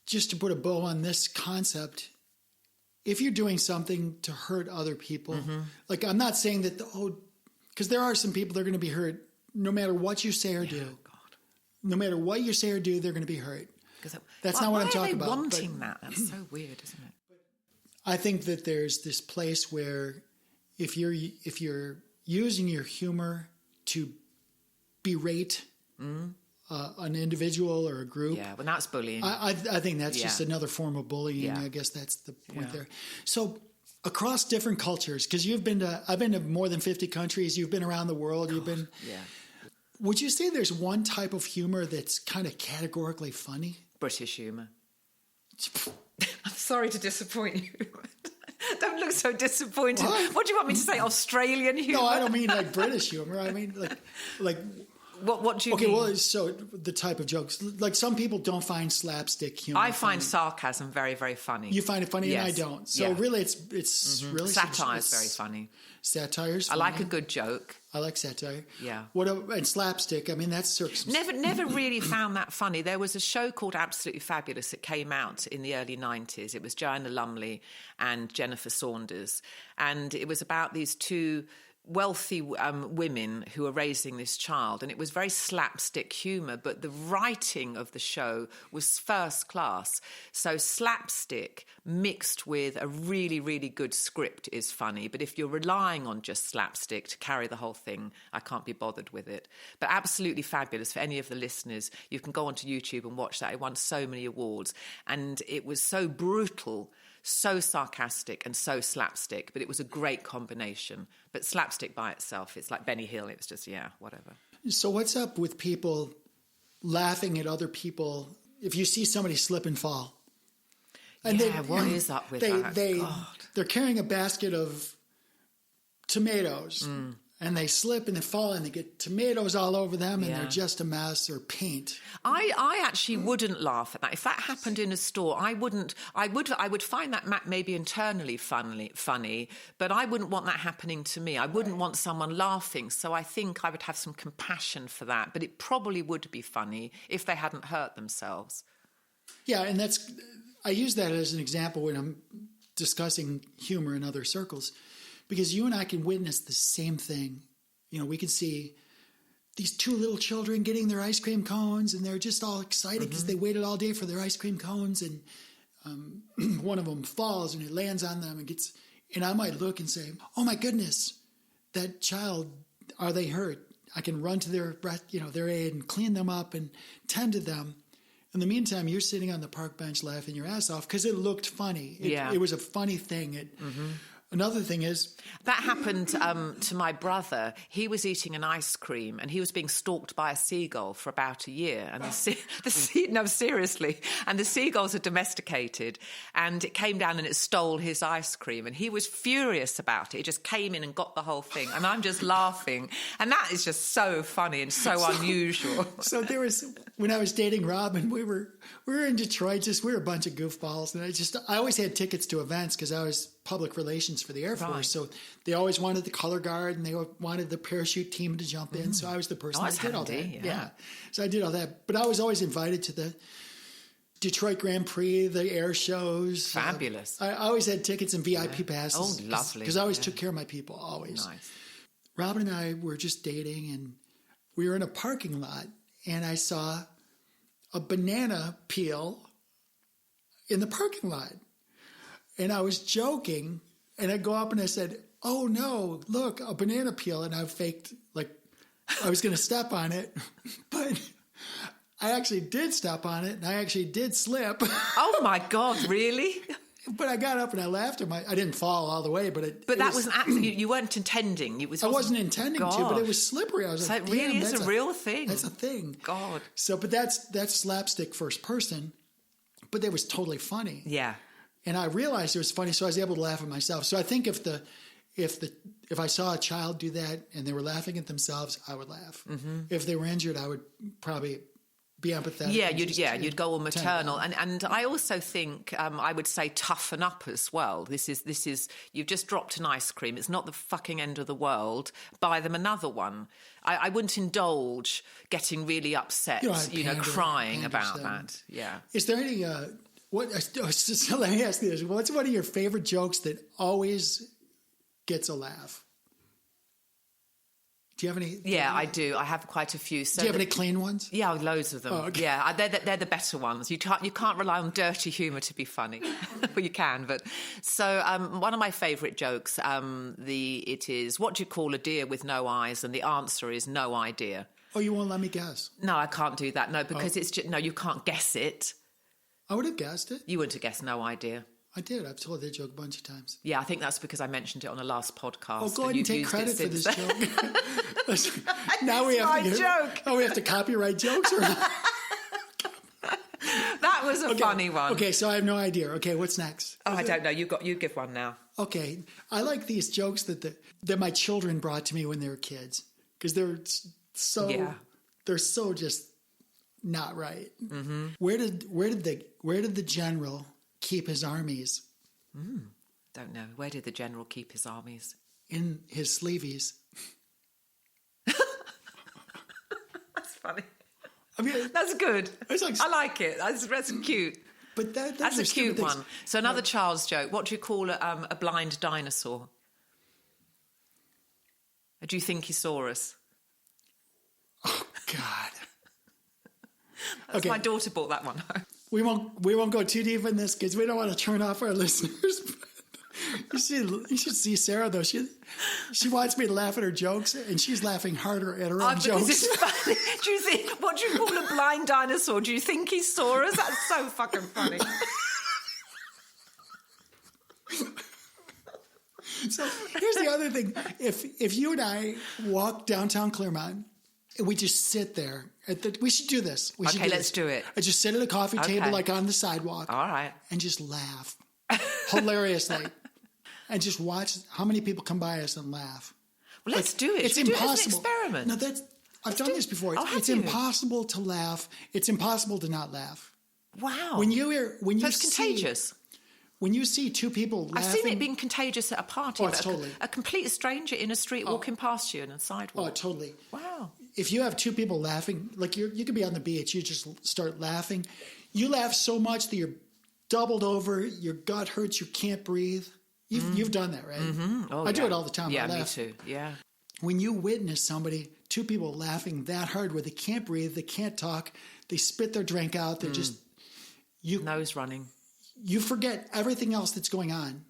just to put a bow on this concept, if you're doing something to hurt other people, like I'm not saying that, because there are some people that are going to be hurt no matter what you say or do. God. No matter what you say or do, they're going to be hurt. That's not what I'm talking about. Why are they wanting that? That's so weird, isn't it? I think that there's this place where if you're using your humor to berate an individual or a group. Yeah, well, that's bullying. I think that's just another form of bullying. Yeah. I guess that's the point there. So across different cultures, because I've been to more than 50 countries. You've been around the world. Would you say there's one type of humor that's kind of categorically funny? British humour. I'm sorry to disappoint you. Don't look so disappointed. What do you want me to say? Australian humour? No, I don't mean like British humour. I mean like. What do you mean? Okay, well, so the type of jokes. Like some people don't find slapstick humor I find sarcasm very, very funny. You find it funny, yes. and I don't. So really, it's really... Satire is very funny. Satire's funny. funny. I like a good joke. I like satire. Yeah. And slapstick, I mean, that's... Never really found that funny. There was a show called Absolutely Fabulous that came out in the early 90s. It was Joanna Lumley and Jennifer Saunders. And it was about these two wealthy women who are raising this child, and it was very slapstick humour, but the writing of the show was first class. So slapstick mixed with a really, really good script is funny, but if you're relying on just slapstick to carry the whole thing, I can't be bothered with it. But Absolutely Fabulous, for any of the listeners, you can go onto YouTube and watch that. It won so many awards, and it was so brutal, so sarcastic and so slapstick, but it was a great combination. But slapstick by itself, it's like Benny Hill. It was just, whatever. So what's up with people laughing at other people if you see somebody slip and fall? And what is up with that? They're carrying a basket of tomatoes, and they slip and they fall and they get tomatoes all over them, and they're just a mess, or paint. I actually wouldn't laugh at that. If that happened in a store, I wouldn't. I would find that maybe internally funny, but I wouldn't want that happening to me. I wouldn't want someone laughing. So I think I would have some compassion for that. But it probably would be funny if they hadn't hurt themselves. Yeah, and I use that as an example when I'm discussing humor in other circles, because you and I can witness the same thing. We can see these two little children getting their ice cream cones, and they're just all excited because they waited all day for their ice cream cones, and one of them falls and it lands on them and I might look and say, oh my goodness, that child, are they hurt? I can run to their aid and clean them up and tend to them. In the meantime, you're sitting on the park bench laughing your ass off because it looked funny. It was a funny thing. Another thing is... That happened to my brother. He was eating an ice cream and he was being stalked by a seagull for about a year. And no, seriously. And the seagulls are domesticated and it came down and it stole his ice cream. And he was furious about it. It just came in and got the whole thing. And I'm just laughing. And that is just so funny and so unusual. So there was... When I was dating Robin, we were in Detroit. We were a bunch of goofballs, and I always had tickets to events because I was public relations for the Air Force. Right. So they always wanted the color guard, and they wanted the parachute team to jump in. So I was the person that did all that. Yeah. So I did all that, but I was always invited to the Detroit Grand Prix, the air shows. Fabulous. I always had tickets and VIP passes. Oh, lovely. Because I always took care of my people. Always. Nice. Robin and I were just dating, and we were in a parking lot. And I saw a banana peel in the parking lot. And I was joking. And I go up and I said, oh, no, look, a banana peel. And I faked like I was going to step on it. But I actually did step on it. And I actually did slip. Oh, my God, really? But I got up and I laughed. I didn't fall all the way, but that was absolutely... You weren't intending. I wasn't intending to, but it was slippery. I was so like, it really is a real thing. That's a thing. God. So, but that's slapstick first person. But that was totally funny. Yeah. And I realized it was funny, so I was able to laugh at myself. So I think if I saw a child do that and they were laughing at themselves, I would laugh. Mm-hmm. If they were injured, I would probably be empathetic. You'd go all maternal. And I also think I would say toughen up as well. This is you've just dropped an ice cream. It's not the fucking end of the world. Buy them another one. I wouldn't indulge getting really upset, crying about that. Yeah. Is there any so let me ask you this. What's one of your favorite jokes that always gets a laugh? Do you have any? Yeah, I do. I have quite a few. So do you have any clean ones? Yeah, loads of them. Oh, okay. Yeah, they're the better ones. You can't rely on dirty humour to be funny. Well, you can, but so one of my favourite jokes. It is, what do you call a deer with no eyes? And the answer is no idea. Oh, you won't let me guess? No, I can't do that. No, because it's just, no, you can't guess it. I would have guessed it. You wouldn't have guessed no idea. I did. I've told that joke a bunch of times. Yeah, I think that's because I mentioned it on the last podcast. Oh, go ahead and take credit for this joke. Now we have joke. Oh, we have to copyright jokes? Or that was a funny one. Okay, so I have no idea. Okay, what's next? Oh, I don't know. You give one now. Okay, I like these jokes that my children brought to me when they were kids because they're so just not right. Mm-hmm. Where did the general keep his armies? Don't know. Where did the general keep his armies? In his sleeveys. That's funny. I mean, that's good. Like, I like it. That's cute. But that's a cute one. So another child's joke. What do you call a blind dinosaur? A Duthinkosaurus. Oh God. Okay. My daughter bought that one home. We won't go too deep in this because we don't want to turn off our listeners. You should see Sarah though. She wants me to laugh at her jokes, and she's laughing harder at her own jokes. It's funny. Do you think? What do you call a blind dinosaur? Do you think he saw us? That's so fucking funny. So here's the other thing: if you and I walk downtown Claremont. We just sit there. We should do this. Let's do it. I just sit at a coffee table, like on the sidewalk. All right. And just laugh hilariously. And just watch how many people come by us and laugh. Well, let's do it. It's impossible. impossible. Do it as an experiment. No, I've done this before. It's impossible to laugh. It's impossible to not laugh. Wow. It's contagious. When you see two people laughing... I've seen it being contagious at a party. Oh, totally. A complete stranger in a street walking past you on a sidewalk. Oh, totally. Wow. If you have two people laughing, like you could be on the beach, you just start laughing. You laugh so much that you're doubled over, your gut hurts, you can't breathe. You've done that, right? Mm-hmm. Oh, I do it all the time. Yeah, I laugh. me too. Yeah. When you witness two people laughing that hard where they can't breathe, they can't talk, they spit their drink out, they're just... Nose running. you forget everything else that's going on.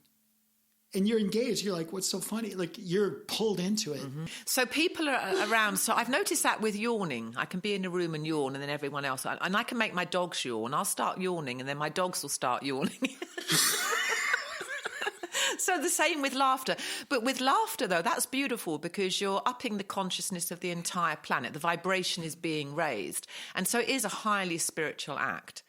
And you're engaged. You're like, what's so funny? Like, you're pulled into it. Mm-hmm. So people are around. So I've noticed that with yawning. I can be in a room and yawn, and then everyone else. And I can make my dogs yawn. I'll start yawning, and then my dogs will start yawning. So the same with laughter. But with laughter, though, that's beautiful because you're upping the consciousness of the entire planet. The vibration is being raised. And so it is a highly spiritual act.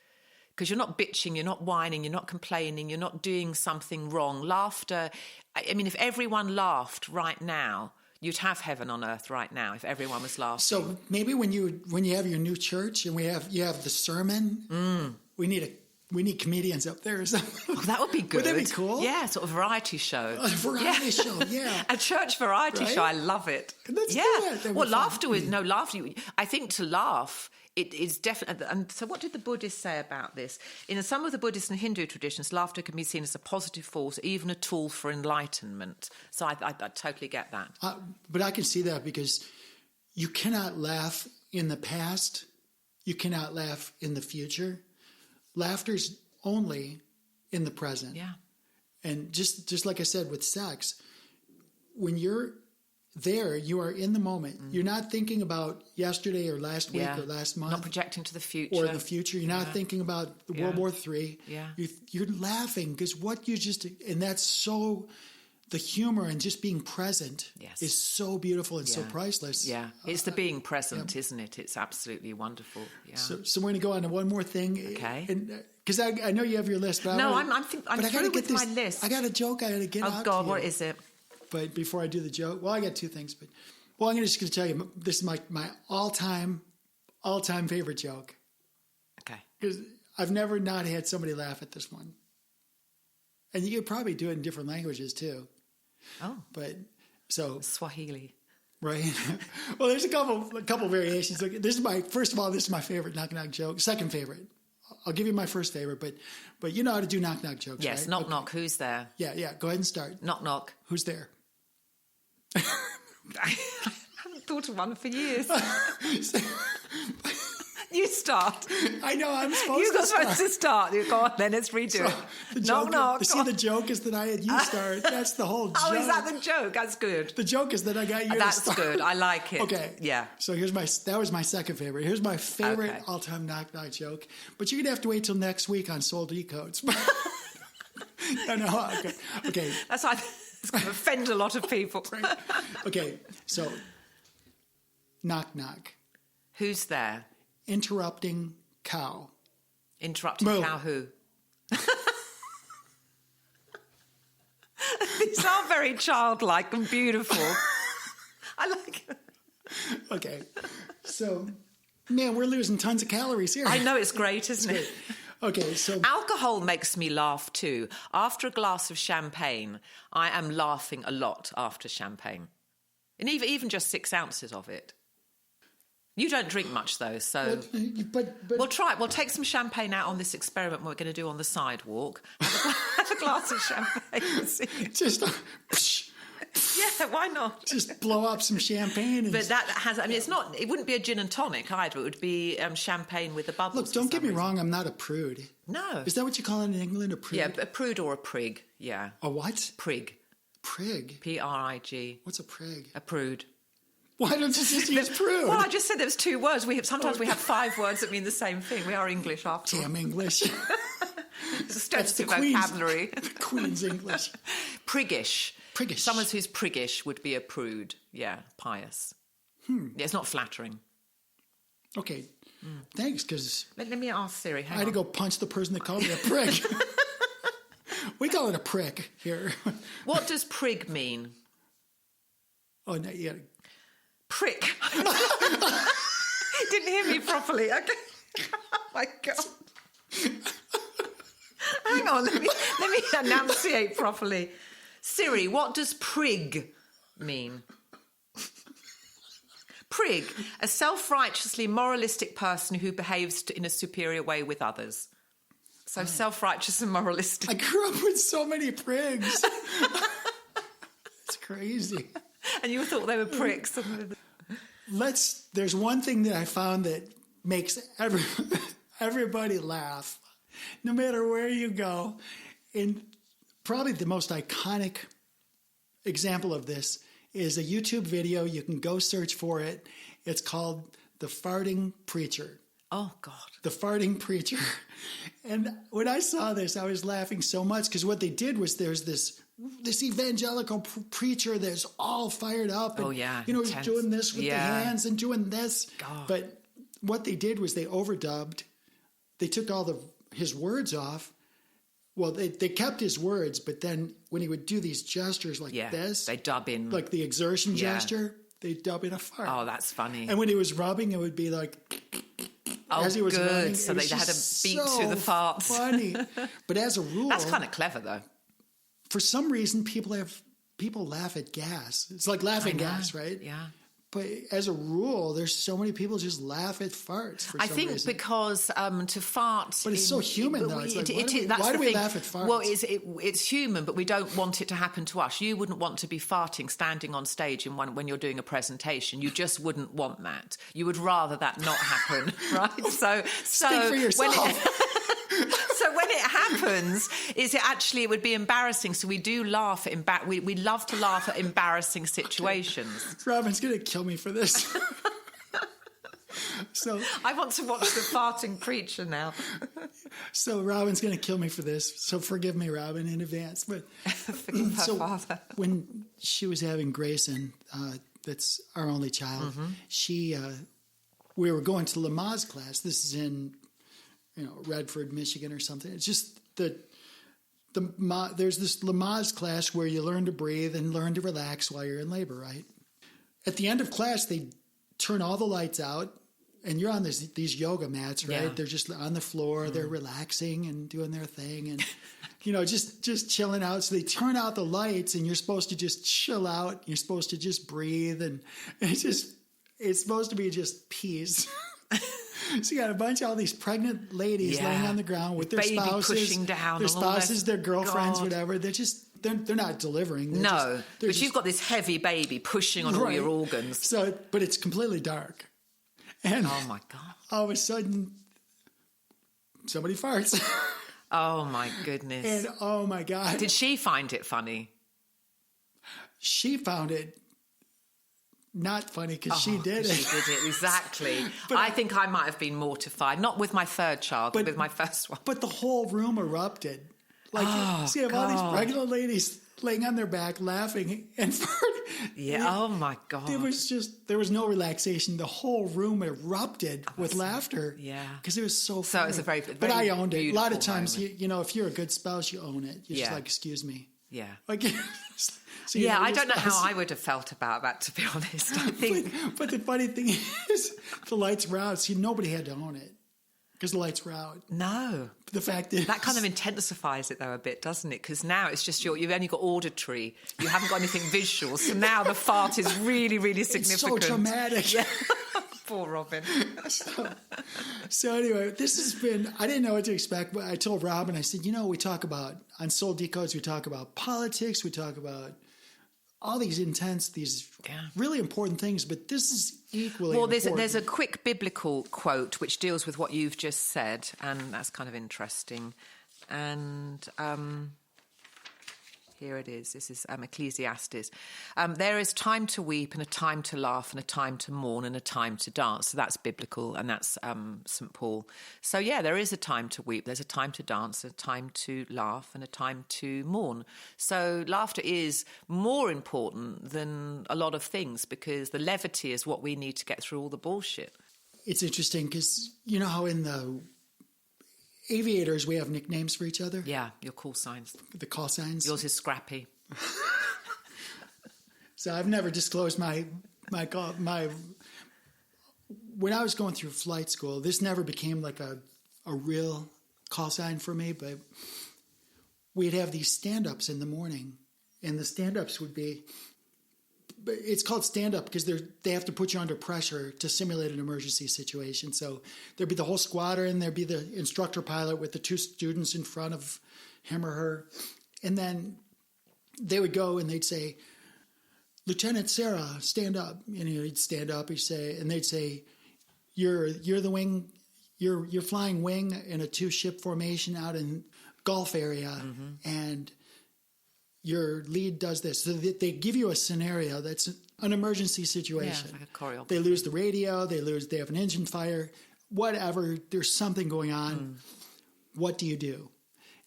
Because you're not bitching, you're not whining, you're not complaining, you're not doing something wrong. Laughter, I mean, if everyone laughed right now, you'd have heaven on earth right now if everyone was laughing. So maybe when you have your new church and you have the sermon, we need comedians up there or something. Oh, that would be good. Would that be cool? Yeah, sort of variety show. A variety show, yeah. A church variety show. I love it. Let's do it. Well, laughter is laughter. I think to laugh. It is definitely, and so what did the Buddhists say about this? In some of the Buddhist and Hindu traditions, laughter can be seen as a positive force, even a tool for enlightenment. So I totally get that. But I can see that because you cannot laugh in the past. You cannot laugh in the future. Laughter's only in the present. Yeah. And just like I said with sex, when you're there, you are in the moment. You're not thinking about yesterday or last week or last month. Not projecting to the future. Or the future. You're not thinking about World War III. Yeah. You're laughing because what you just... And that's so... The humor and just being present is so beautiful and so priceless. Yeah. It's the being present, isn't it? It's absolutely wonderful. Yeah. So we're going to go on to one more thing. Okay. Because I know you have your list. But I'm through with my list. I got a joke I got to get out to you. Oh, God, what is it? But before I do the joke, well, I got two things. But I'm just going to tell you, this is my all-time favorite joke. Okay. Because I've never not had somebody laugh at this one. And you could probably do it in different languages, too. Oh. But, so... Swahili. Right. Well, there's a couple variations. This is my favorite knock-knock joke. Second favorite. I'll give you my first favorite, but you know how to do knock-knock jokes, yes, right? knock, knock. Who's there? Yeah. Go ahead and start. Knock, knock. Who's there? I haven't thought of one for years. You start. I know, I'm supposed You're to start. supposed to start. You go on, then let's redo it. Knock, knock. See, the joke is that I had you start. That's the whole joke. Oh, is that the joke? That's good. The joke is that I got you to That's start. good. I like it. Okay. Yeah. So that was my second favorite. Here's my favorite all-time knock-knock joke. But you're going to have to wait till next week on Soul Decodes. No, okay. That's why it's going to offend a lot of people. Right. Okay, so knock-knock. Who's there? Interrupting cow. Interrupting Moo. cow who? These are very childlike and beautiful. I like it. Okay. So, man, we're losing tons of calories here. I know, it's great, isn't it? Okay, so... Alcohol makes me laugh too. After a glass of champagne, I am laughing a lot after champagne. And even just 6 ounces of it. You don't drink much, though, so... But We'll try it. We'll take some champagne out on this experiment we're going to do on the sidewalk. Have a glass of champagne. just... Yeah, why not? Just blow up some champagne. But that has... I mean, it wouldn't be a gin and tonic either. It would be champagne with the bubbles. Look, don't get me wrong, I'm not a prude. No. Is that what you call it in England, a prude? Yeah, a prude or a prig, yeah. A what? Prig. Prig? P-R-I-G. What's a prig? A prude. Why don't you just use prude? Well, I just said there was 2 words. Sometimes we have 5 words that mean the same thing. We are English after all. Damn English. That's the vocabulary. The Queen's English. Priggish. Priggish. Someone who's priggish would be a prude. Yeah, pious. Yeah, it's not flattering. Okay. Thanks, because... Let me ask Siri. I had to go punch the person that called me a prick. We call it a prick here. What does prig mean? Oh, no, you gotta... Prick. Didn't hear me properly. Okay. Oh, my God. Hang on, let me enunciate properly. Siri, what does prig mean? Prig, a self-righteously moralistic person who behaves in a superior way with others. So self-righteous and moralistic. I grew up with so many prigs. It's crazy. And you thought they were pricks. There's one thing that I found that makes everybody laugh. no matter where you go. And probably the most iconic example of this is a YouTube video. You can go search for it. It's called The Farting Preacher. Oh, God. The Farting Preacher. And when I saw this, I was laughing so much because what they did was there's this evangelical preacher that's all fired up. And, he's doing this with the hands and doing this. God. But what they did was they overdubbed. They took all his words off. Well, they kept his words, but then when he would do these gestures like this, they dub in. Like the exertion gesture, they dub in a fart. Oh, that's funny. And when he was rubbing, it would be like... as he was running, so they had a beat to the farts. Funny. But as a rule... That's kind of clever, though. For some reason, people laugh at gas. It's like laughing gas, right? Yeah. But as a rule, there's so many people just laugh at farts for some reason. I think because to fart... But it's so human, though. It's like, why do we laugh at farts? Well, it's human, but we don't want it to happen to us. You wouldn't want to be farting standing on stage when you're doing a presentation. You just wouldn't want that. You would rather that not happen, right? So speak for yourself. So when it happens, it would be embarrassing. So we do laugh at we love to laugh at embarrassing situations. Okay. Robin's going to kill me for this. So I want to watch The Farting Preacher now. So Robin's going to kill me for this. So forgive me, Robin, in advance. But forgive her father. When she was having Grayson, that's our only child, we were going to Lamaze class. This is in Redford, Michigan or something. It's just there's this Lamaze class where you learn to breathe and learn to relax while you're in labor, right? At the end of class, they turn all the lights out and you're on these yoga mats, right? Yeah. They're just on the floor. They're relaxing and doing their thing and, just chilling out. So they turn out the lights and you're supposed to just chill out. You're supposed to just breathe. And it's supposed to be just peace. So you got a bunch of all these pregnant ladies laying on the ground with their baby spouses, pushing down, their spouses, their girlfriends, whatever. They're not delivering. But you've got this heavy baby pushing on all your organs. So, but it's completely dark, and oh my God! All of a sudden, somebody farts. Oh my goodness! And oh my God! Did she find it funny? She found it not funny because she did it. She did it, exactly. But I think I might have been mortified, not with my third child, but with my first one. But the whole room erupted. Like, you have all these pregnant ladies laying on their back, laughing and farting. Yeah, oh my God. There was no relaxation. The whole room erupted with laughter. Yeah. Because it was so funny. So it was a very but I owned it. A lot of times, if you're a good spouse, you own it. You're just like, excuse me. Yeah. Like, so, I don't know how I would have felt about that, to be honest. I think. But the funny thing is, the lights were out. See, nobody had to own it because the lights were out. No. The fact is, that kind of intensifies it though a bit, doesn't it? Because now it's just you've only got auditory. You haven't got anything visual. So now the fart is really, really significant. It's so traumatic. Yeah. Poor Robin. So anyway, this has been, I didn't know what to expect, but I told Robin, I said, we talk about, on Soul Decodes, we talk about politics, we talk about all these really important things, but this is equally important. There's a quick biblical quote which deals with what you've just said, and that's kind of interesting. And here it is. This is Ecclesiastes. There is time to weep and a time to laugh and a time to mourn and a time to dance. So that's biblical, and that's St. Paul. So yeah, there is a time to weep. There's a time to dance, a time to laugh and a time to mourn. So laughter is more important than a lot of things because the levity is what we need to get through all the bullshit. It's interesting because you know how in the aviators, we have nicknames for each other. Yeah, your call signs. The call signs. Yours is Scrappy. So I've never disclosed my when I was going through flight school, this never became like a real call sign for me, but we'd have these stand-ups in the morning, and the stand-ups would be, it's called stand-up because they have to put you under pressure to simulate an emergency situation. So there'd be the whole squadron, there'd be the instructor pilot with the two students in front of him or her. And then they would go and they'd say, Lieutenant Sarah, stand up. And he'd stand up, and they'd say, you're the wing you're flying wing in a 2-ship formation out in Gulf area, and your lead does this. So they give you a scenario that's an emergency situation. Yeah, like a choreography. They lose the radio, they have an engine fire, whatever. There's something going on. What do you do?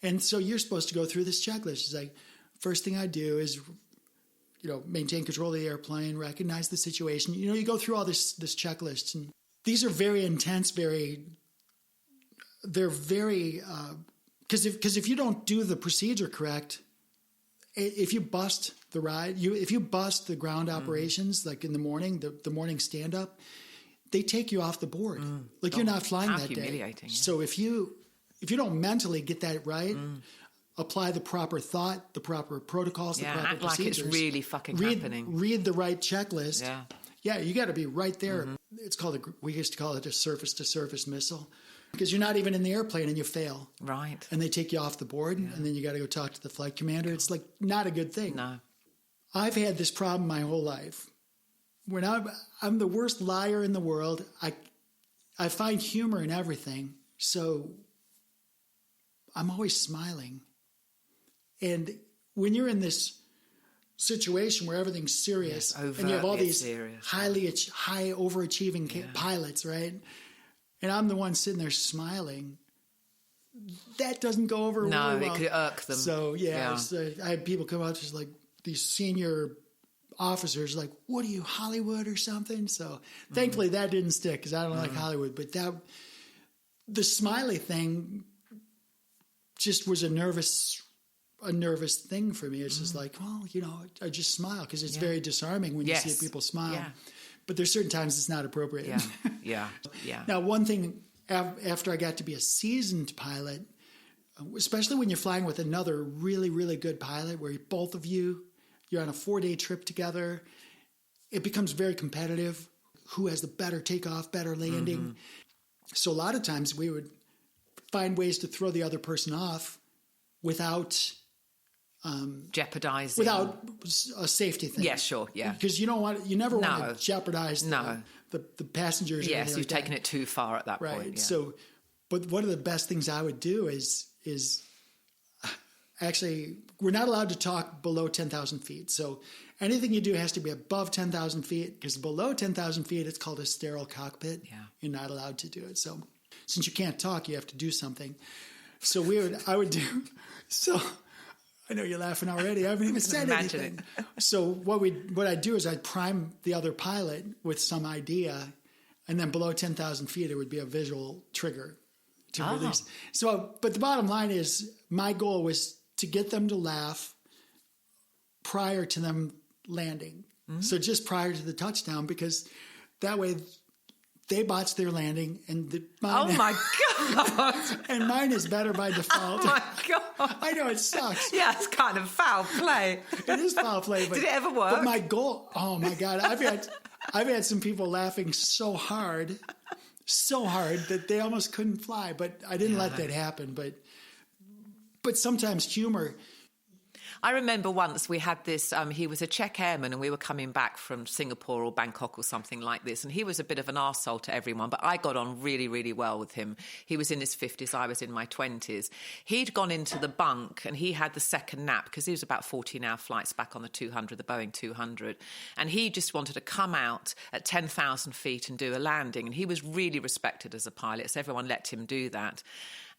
And so you're supposed to go through this checklist. It's like, first thing I do is, maintain control of the airplane, recognize the situation. You go through all this checklist, and these are very intense, they're very, because if you don't do the procedure correct, if you bust the ride, if you bust the ground operations, like in the morning, the morning stand up, they take you off the board. Like you're not flying that day. Yeah. So if you don't mentally get that right, apply the proper thought, the proper protocols, the proper act procedures. like it's really fucking happening. Read the right checklist. Yeah, you got to be right there. It's we used to call it a surface-to-surface missile, because you're not even in the airplane and you fail. Right. And they take you off the board, and then you got to go talk to the flight commander. It's like not a good thing. No. I've had this problem my whole life. When I'm the worst liar in the world. I find humor in everything, so I'm always smiling. And when you're in this situation where everything's serious, and you have all these high overachieving pilots, right? And I'm the one sitting there smiling. That doesn't go over really well. No, it could irk them. So, I had people come out, just like these senior officers, like, what are you, Hollywood or something? So thankfully that didn't stick, because I don't like Hollywood. But the smiley thing just was a nervous thing for me. It's just like, well, I just smile, because it's very disarming when you see people smile. Yeah. But there's certain times it's not appropriate. Yeah. Now, one thing, after I got to be a seasoned pilot, especially when you're flying with another really, really good pilot, where both of you're on a 4-day trip together, it becomes very competitive. Who has the better takeoff, better landing? So a lot of times we would find ways to throw the other person off without jeopardizing, without a safety thing. Yeah, sure, yeah. Because you never want to jeopardize the passengers. Yes, you've taken it too far at that point. Yeah. So, but one of the best things I would do is actually, we're not allowed to talk below 10,000 feet. So anything you do has to be above 10,000 feet, because below 10,000 feet, it's called a sterile cockpit. Yeah. You're not allowed to do it. So since you can't talk, you have to do something. So I know you're laughing already. I haven't even said anything. So what I do is I'd prime the other pilot with some idea, and then below 10,000 feet, it would be a visual trigger to release. So, but the bottom line is, my goal was to get them to laugh prior to them landing. So just prior to the touchdown, because that way they botch their landing, and mine and mine is better by default. Oh my God. I know it sucks. Yeah, it's kind of foul play. It is foul play. But, did it ever work? But my goal, oh my God, I've had some people laughing so hard that they almost couldn't fly. But I didn't let that happen. But sometimes humor. I remember once we had this, he was a Czech airman, and we were coming back from Singapore or Bangkok or something like this, and he was a bit of an arsehole to everyone, but I got on really, really well with him. He was in his 50s, I was in my 20s. He'd gone into the bunk, and he had the second nap, because he was about 14-hour flights back on the Boeing 200, and he just wanted to come out at 10,000 feet and do a landing, and he was really respected as a pilot, so everyone let him do that.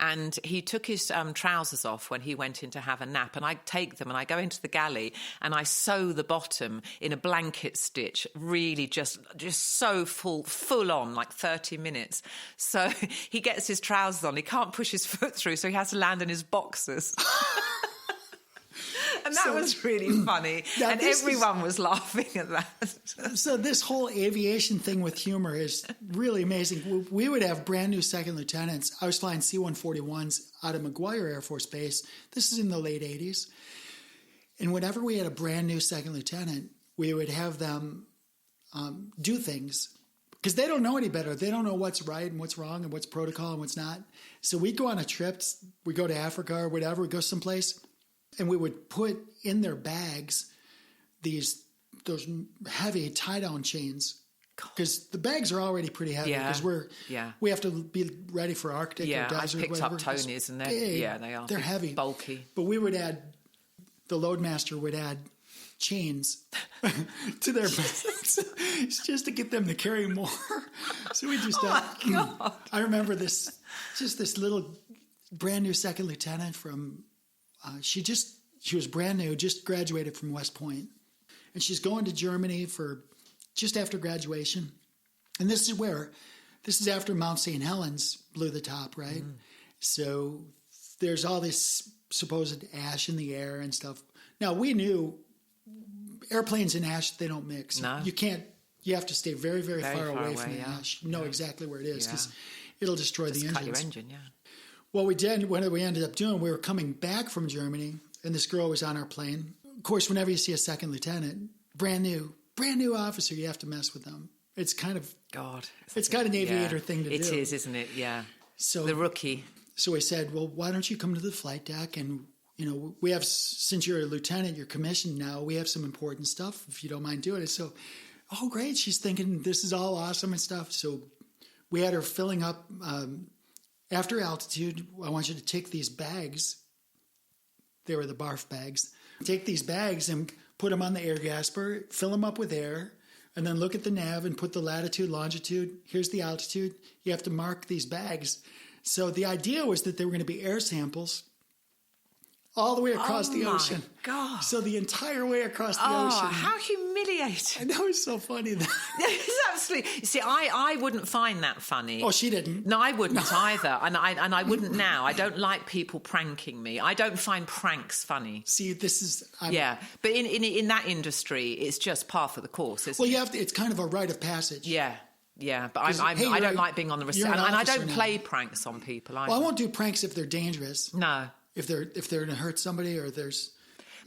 And he took his trousers off when he went in to have a nap, and I take them and I go into the galley and I sew the bottom in a blanket stitch, really just so full on, like 30 minutes. So he gets his trousers on, he can't push his foot through, so he has to land in his boxers. And that was really funny. And everyone was laughing at that. So this whole aviation thing with humor is really amazing. We would have brand new second lieutenants. I was flying C-141s out of McGuire Air Force Base. This is in the late 80s. And whenever we had a brand new second lieutenant, we would have them do things, because they don't know any better. They don't know what's right and what's wrong and what's protocol and what's not. So we'd go on a trip. We go to Africa or whatever. We go someplace. And we would put in their bags those heavy tie-down chains. because the bags are already pretty heavy because we have to be ready for Arctic or desert. I picked up Tony's and they're heavy, bulky. But we would the loadmaster would add chains to their bags just to get them to carry more. So we just I remember this little brand new second lieutenant from she was brand new, just graduated from West Point, and she's going to Germany for just after graduation. And this is after Mount St. Helens blew the top, right? So there's all this supposed ash in the air and stuff. Now we knew airplanes and ash, they don't mix. No. You have to stay very, very, far away from the ash. You know exactly where it is because it'll destroy the engines. Cut your engine, What we ended up doing, we were coming back from Germany, and this girl was on our plane. Of course, whenever you see a second lieutenant, brand new officer, you have to mess with them. It's kind of it's kind of an aviator thing to do. It is, isn't it? Yeah. So the rookie. So we said, well, why don't you come to the flight deck and we have, since you're a lieutenant, you're commissioned now, we have some important stuff if you don't mind doing it. So, oh, great. She's thinking this is all awesome and stuff. So we had her filling up. After altitude, I want you to take these bags. They were the barf bags. Take these bags and put them on the air gasper, fill them up with air, and then look at the nav and put the latitude, longitude. Here's the altitude. You have to mark these bags. So the idea was that they were going to be air samples all the way across the ocean. God. So the entire way across the ocean. Oh, how humiliating. I know, it's so funny. It's absolutely... See, I wouldn't find that funny. Oh, she didn't. No, I wouldn't either. And I wouldn't now. I don't like people pranking me. I don't find pranks funny. See, this is... But in that industry, it's just par for the course, isn't it? Well, it's kind of a rite of passage. Yeah, but I don't like being on the reception. And I don't play pranks on people either. Well, I won't do pranks if they're dangerous. No. If they're going to hurt somebody or there's...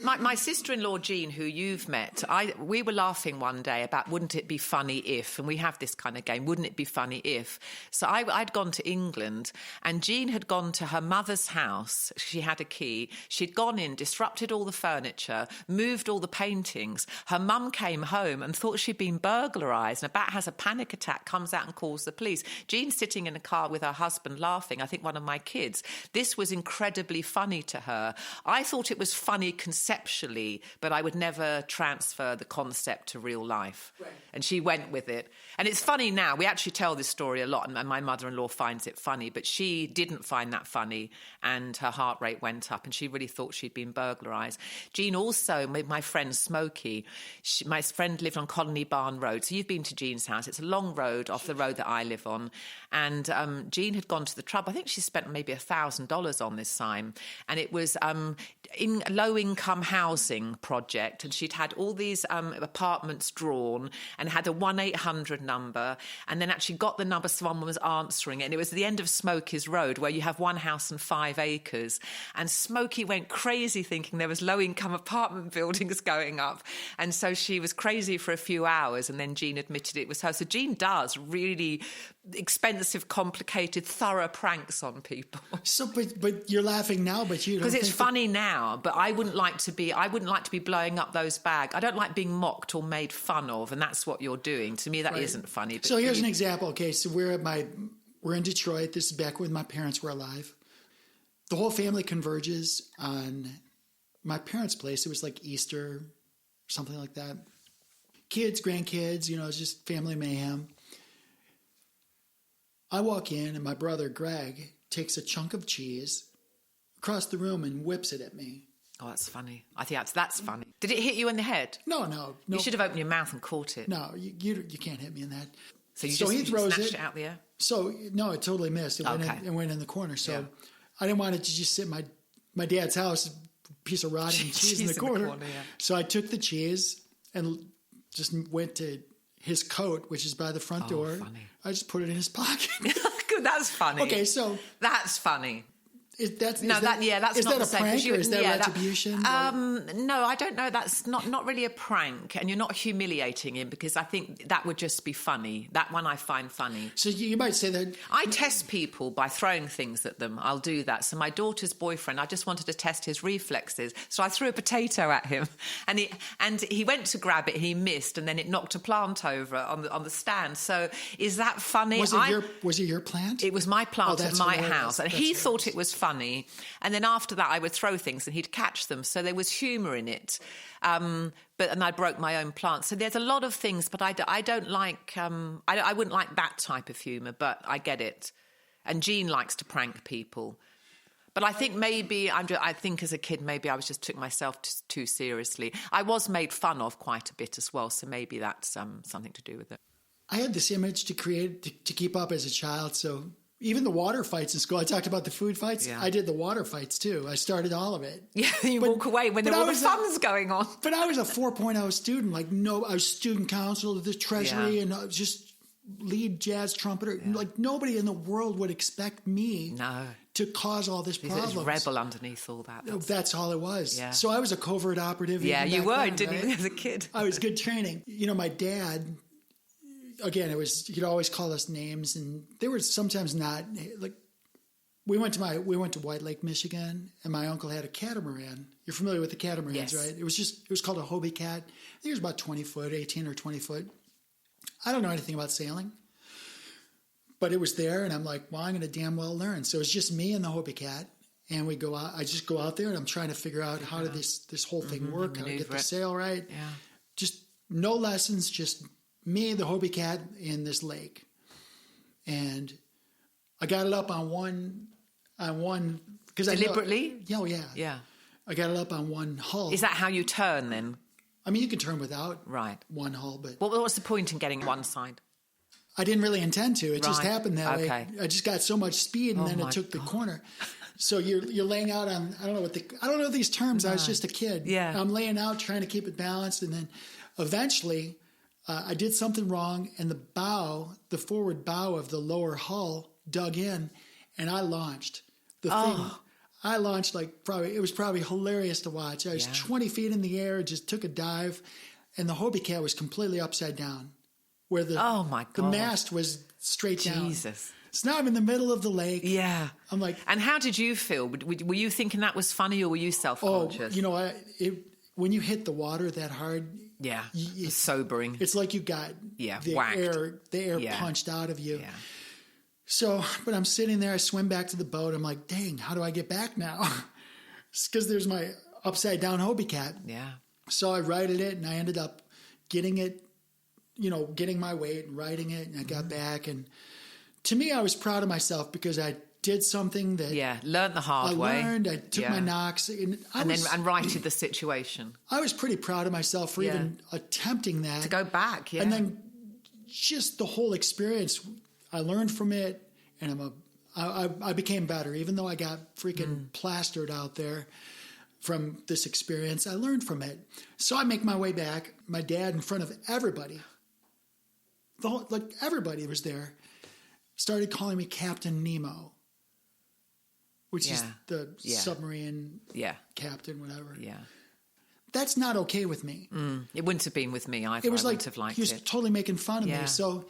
My sister-in-law, Jean, who you've met, we were laughing one day about wouldn't it be funny if, and we have this kind of game, wouldn't it be funny if? So I'd gone to England and Jean had gone to her mother's house. She had a key. She'd gone in, disrupted all the furniture, moved all the paintings. Her mum came home and thought she'd been burglarised, and a bat has a panic attack, comes out and calls the police. Jean's sitting in a car with her husband laughing, I think one of my kids. This was incredibly funny to her. I thought it was funny conceptually, but I would never transfer the concept to real life. Right. And she went with it. And it's funny now. We actually tell this story a lot, and my mother-in-law finds it funny, but she didn't find that funny, and her heart rate went up, and she really thought she'd been burglarised. Jean also, my friend Smokey, my friend lived on Colony Barn Road. So you've been to Jean's house. It's a long road off the road that I live on. And Jean had gone to the trouble. I think she spent maybe $1,000 on this time. And it was in low-income housing project, and she'd had all these apartments drawn and had a 1-800 number, and then actually got the number, someone was answering it, and it was the end of Smokey's Road where you have one house and 5 acres, and Smokey went crazy thinking there was low-income apartment buildings going up, and so she was crazy for a few hours, and then Jean admitted it was her. So Jean does really expensive, complicated, thorough pranks on people. So, but you're laughing now, but you don't. Because it's funny now, but I wouldn't like to be blowing up those bags. I don't like being mocked or made fun of, and that's what you're doing. To me, that isn't funny. But so here's an example. Okay, so we're in Detroit. This is back when my parents were alive. The whole family converges on my parents' place. It was like Easter, or something like that. Kids, grandkids, it's just family mayhem. I walk in, and my brother, Greg, takes a chunk of cheese across the room and whips it at me. Oh, that's funny. I think that's funny. Did it hit you in the head? No. You should have opened your mouth and caught it. No, you can't hit me in that. So he throws snatched it out the air? So, no, it totally missed. It went in the corner. So I didn't want it to just sit in my dad's house, a piece of rotten cheese in the corner. So I took the cheese and just went to his coat, which is by the front door. Funny. I just put it in his pocket. That's funny. Okay, so... That's funny. That's is not that the a same. prank or is that retribution? No, I don't know. That's not really a prank, and you're not humiliating him, because I think that would just be funny. That one I find funny. So you might say that I test people by throwing things at them. I'll do that. So my daughter's boyfriend, I just wanted to test his reflexes, so I threw a potato at him, and he went to grab it, he missed, and then it knocked a plant over on the stand. So is that funny? Was it your plant? It was my plant at my house, and he thought it was funny. And then after that, I would throw things and he'd catch them. So there was humour in it. And I broke my own plant. So there's a lot of things, but I don't like. I wouldn't like that type of humour, but I get it. And Jean likes to prank people. But I think I think as a kid, maybe I took myself too seriously. I was made fun of quite a bit as well, so maybe that's something to do with it. I had this image to keep up as a child, so even the water fights in school. I talked about the food fights. Yeah. I did the water fights too. I started all of it. Yeah, walk away when all the fun's going on. But I was a 4.0 student. I was student council at the Treasury, and I was just lead jazz trumpeter. Yeah. Like nobody in the world would expect me to cause all this problems. There's rebel underneath all that. That's all it was. Yeah. So I was a covert operative. Yeah, you were, then, didn't right? you, as a kid? I was good training. My dad, again, he'd always call us names, and they were sometimes not like. We went to White Lake, Michigan, and my uncle had a catamaran. You're familiar with the catamarans, yes. Right? It was called a Hobie cat. I think it was about 20 foot, 18 or 20 foot. I don't know anything about sailing, but it was there, and I'm like, well, I'm going to damn well learn. So it's just me and the Hobie cat, and we go out. I just go out there, and I'm trying to figure out how did this whole thing work, how to get the sail right. Yeah. Just no lessons, just me, the Hobie cat, in this lake. And I got it up on one because deliberately. Yeah. I got it up on one hull. Is that how you turn then? I mean, you can turn without one hull, but what's the point in getting one side? I didn't really intend to. It just happened that way. I just got so much speed, and then it took the corner. So you're laying out on I don't know these terms. No. I was just a kid. Yeah, I'm laying out trying to keep it balanced, and then eventually I did something wrong, and the forward bow of the lower hull dug in, and I launched the thing. I launched it was probably hilarious to watch. I was 20 feet in the air, just took a dive, and the Hobie cat was completely upside down, where the mast was straight down. Jesus. So now I'm in the middle of the lake. Yeah. I'm like... And how did you feel? Were you thinking that was funny, or were you self-conscious? When you hit the water that hard... Yeah, it's sobering. It's like you got the air punched out of you. Yeah. So, but I'm sitting there, I swim back to the boat. I'm like, dang, how do I get back now? Because there's my upside down Hobie cat. Yeah. So I righted it, and I ended up getting it, getting my weight and righting it, and I got back. And to me, I was proud of myself because I did something that... learned the hard way. I took my knocks. And righted the situation. I was pretty proud of myself for even attempting that. To go back, And then just the whole experience... I learned from it, and I became better. Even though I got freaking plastered out there from this experience, I learned from it. So I make my way back. My dad, in front of everybody, everybody was there, started calling me Captain Nemo, which is the submarine captain, whatever. Yeah. That's not okay with me. It wouldn't have been with me either. It was I wouldn't have liked he was totally making fun of me. So...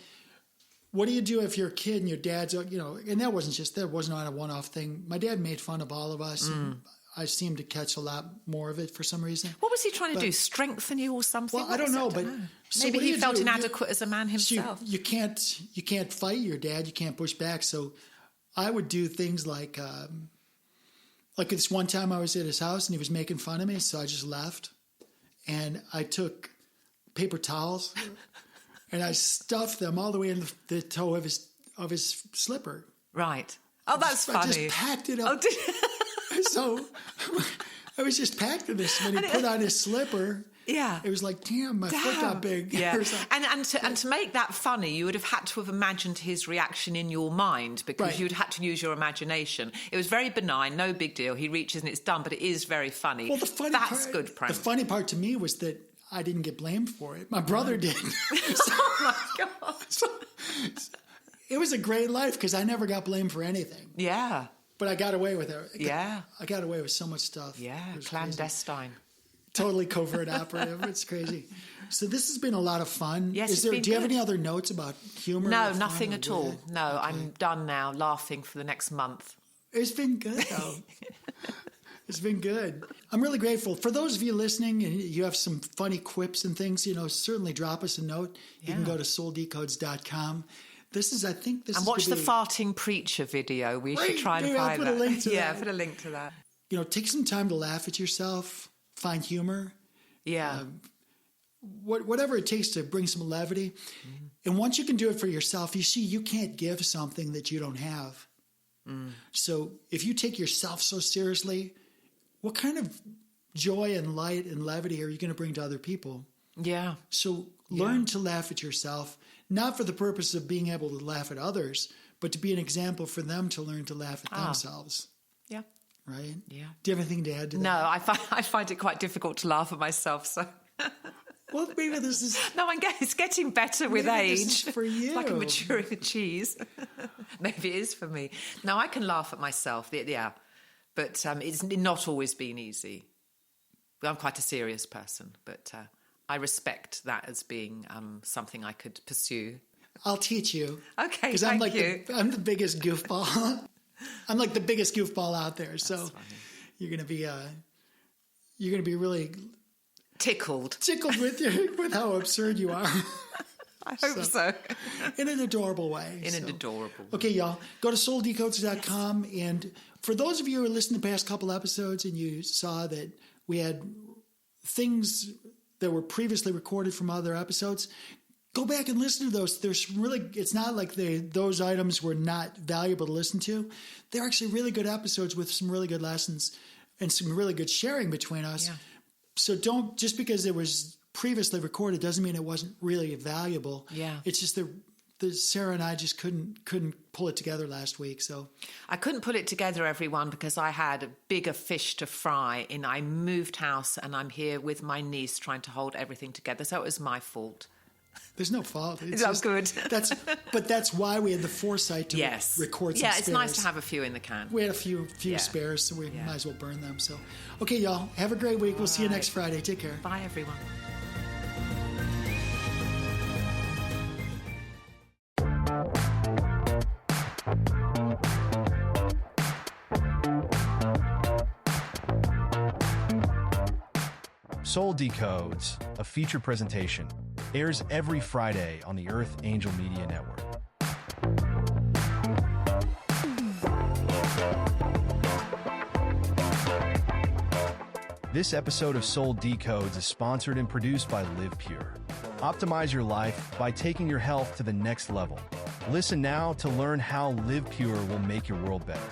What do you do if you're a kid and your dad's, and that was not a one-off thing. My dad made fun of all of us. And I seemed to catch a lot more of it for some reason. What was he trying to do? Strengthen you or something? Well, I don't know, but so maybe he felt inadequate as a man himself. You can't fight your dad. You can't push back. So I would do things like this one time I was at his house and he was making fun of me. So I just left, and I took paper towels. And I stuffed them all the way in the toe of his slipper. Right. Oh, that's funny. I just packed it up. So I was just packed in this. When he put on his slipper, it was like, damn, my foot got big. Yeah. And to make that funny, you would have had to have imagined his reaction in your mind, because you'd had to use your imagination. It was very benign, no big deal. He reaches and it's done, but it is very funny. Well, good prank. The funny part to me was that I didn't get blamed for it. My brother did. Oh, my God. So it was a great life because I never got blamed for anything. Yeah. But I got away with it. Yeah. I got away with so much stuff. Yeah, It was clandestine. crazy. Totally covert operative. It's crazy. So this has been a lot of fun. Yes, do you have any other notes about humor? No, nothing at all. No, Okay. I'm done now, laughing for the next month. It's been good, though. It's been good. I'm really grateful. For those of you listening and you have some funny quips and things, certainly drop us a note. You can go to souldecodes.com. And watch the farting preacher video. We should try and I'll find put that. a link to Yeah, that. put a link to that. Take some time to laugh at yourself, find humor. Yeah. Whatever it takes to bring some levity. Mm-hmm. And once you can do it for yourself, you see you can't give something that you don't have. So if you take yourself so seriously, what kind of joy and light and levity are you going to bring to other people? Yeah. So learn to laugh at yourself, not for the purpose of being able to laugh at others, but to be an example for them to learn to laugh at themselves. Yeah. Right? Yeah. Do you have anything to add to that? No, I find it quite difficult to laugh at myself, so... Well, maybe this is... No, it's getting better with age. This is for you. It's like a maturing cheese. Maybe it is for me. No, I can laugh at myself, yeah. But it's not always been easy. I'm quite a serious person, but I respect that as being something I could pursue. I'll teach you. Okay, because I'm the biggest goofball. I'm like the biggest goofball out there. That's so funny. you're gonna be really tickled with how absurd you are. I hope so. In an adorable way. An adorable way. Okay, y'all. Go to souldecodes.com. And for those of you who listened to the past couple episodes and you saw that we had things that were previously recorded from other episodes, go back and listen to those. It's not like those items were not valuable to listen to. They're actually really good episodes with some really good lessons and some really good sharing between us. Yeah. So just because it was previously recorded doesn't mean it wasn't really valuable. Yeah. It's just that Sarah and I just couldn't pull it together last week. So I couldn't pull it together, everyone, because I had a bigger fish to fry. I moved house and I'm here with my niece trying to hold everything together. So it was my fault. There's no fault. It's not good. That's why we had the foresight to record some spares. It's nice to have a few in the can. We had a few spares, so we might as well burn them. So, okay, y'all, have a great week. We'll see you next Friday. Take care. Bye, everyone. Soul Decodes, a feature presentation, airs every Friday on the Earth Angel Media Network. This episode of Soul Decodes is sponsored and produced by Live Pure. Optimize your life by taking your health to the next level. Listen now to learn how Live Pure will make your world better.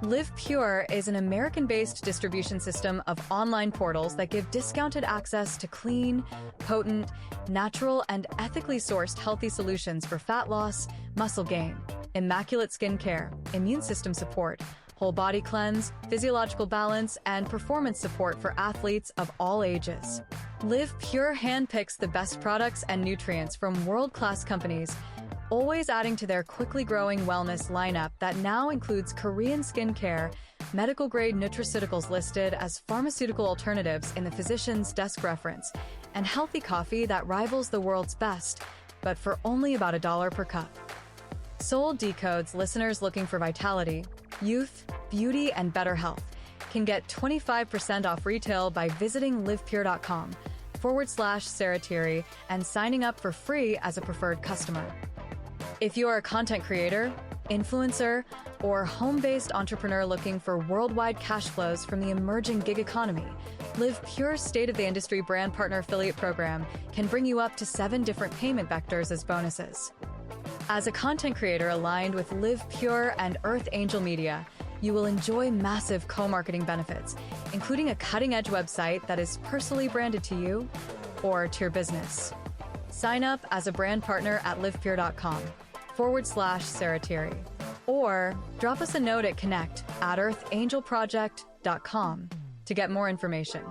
Live Pure is an American-based distribution system of online portals that give discounted access to clean, potent, natural, and ethically sourced healthy solutions for fat loss, muscle gain, immaculate skin care, immune system support, whole body cleanse, physiological balance, and performance support for athletes of all ages. Live Pure handpicks the best products and nutrients from world-class companies, always adding to their quickly growing wellness lineup that now includes Korean skincare, medical-grade nutraceuticals listed as pharmaceutical alternatives in the physician's desk reference, and healthy coffee that rivals the world's best, but for only about $1 per cup. Soul Decodes listeners looking for vitality, youth, beauty, and better health can get 25% off retail by visiting livepure.com/Sarah Thierry and signing up for free as a preferred customer. If you are a content creator, influencer, or home-based entrepreneur looking for worldwide cash flows from the emerging gig economy, Live Pure's state-of-the-industry brand partner affiliate program can bring you up to 7 different payment vectors as bonuses. As a content creator aligned with Live Pure and Earth Angel Media, you will enjoy massive co-marketing benefits, including a cutting-edge website that is personally branded to you or to your business. Sign up as a brand partner at livepure.com/Sarah Thierry, or drop us a note at connect@earthangelproject.com To get more information,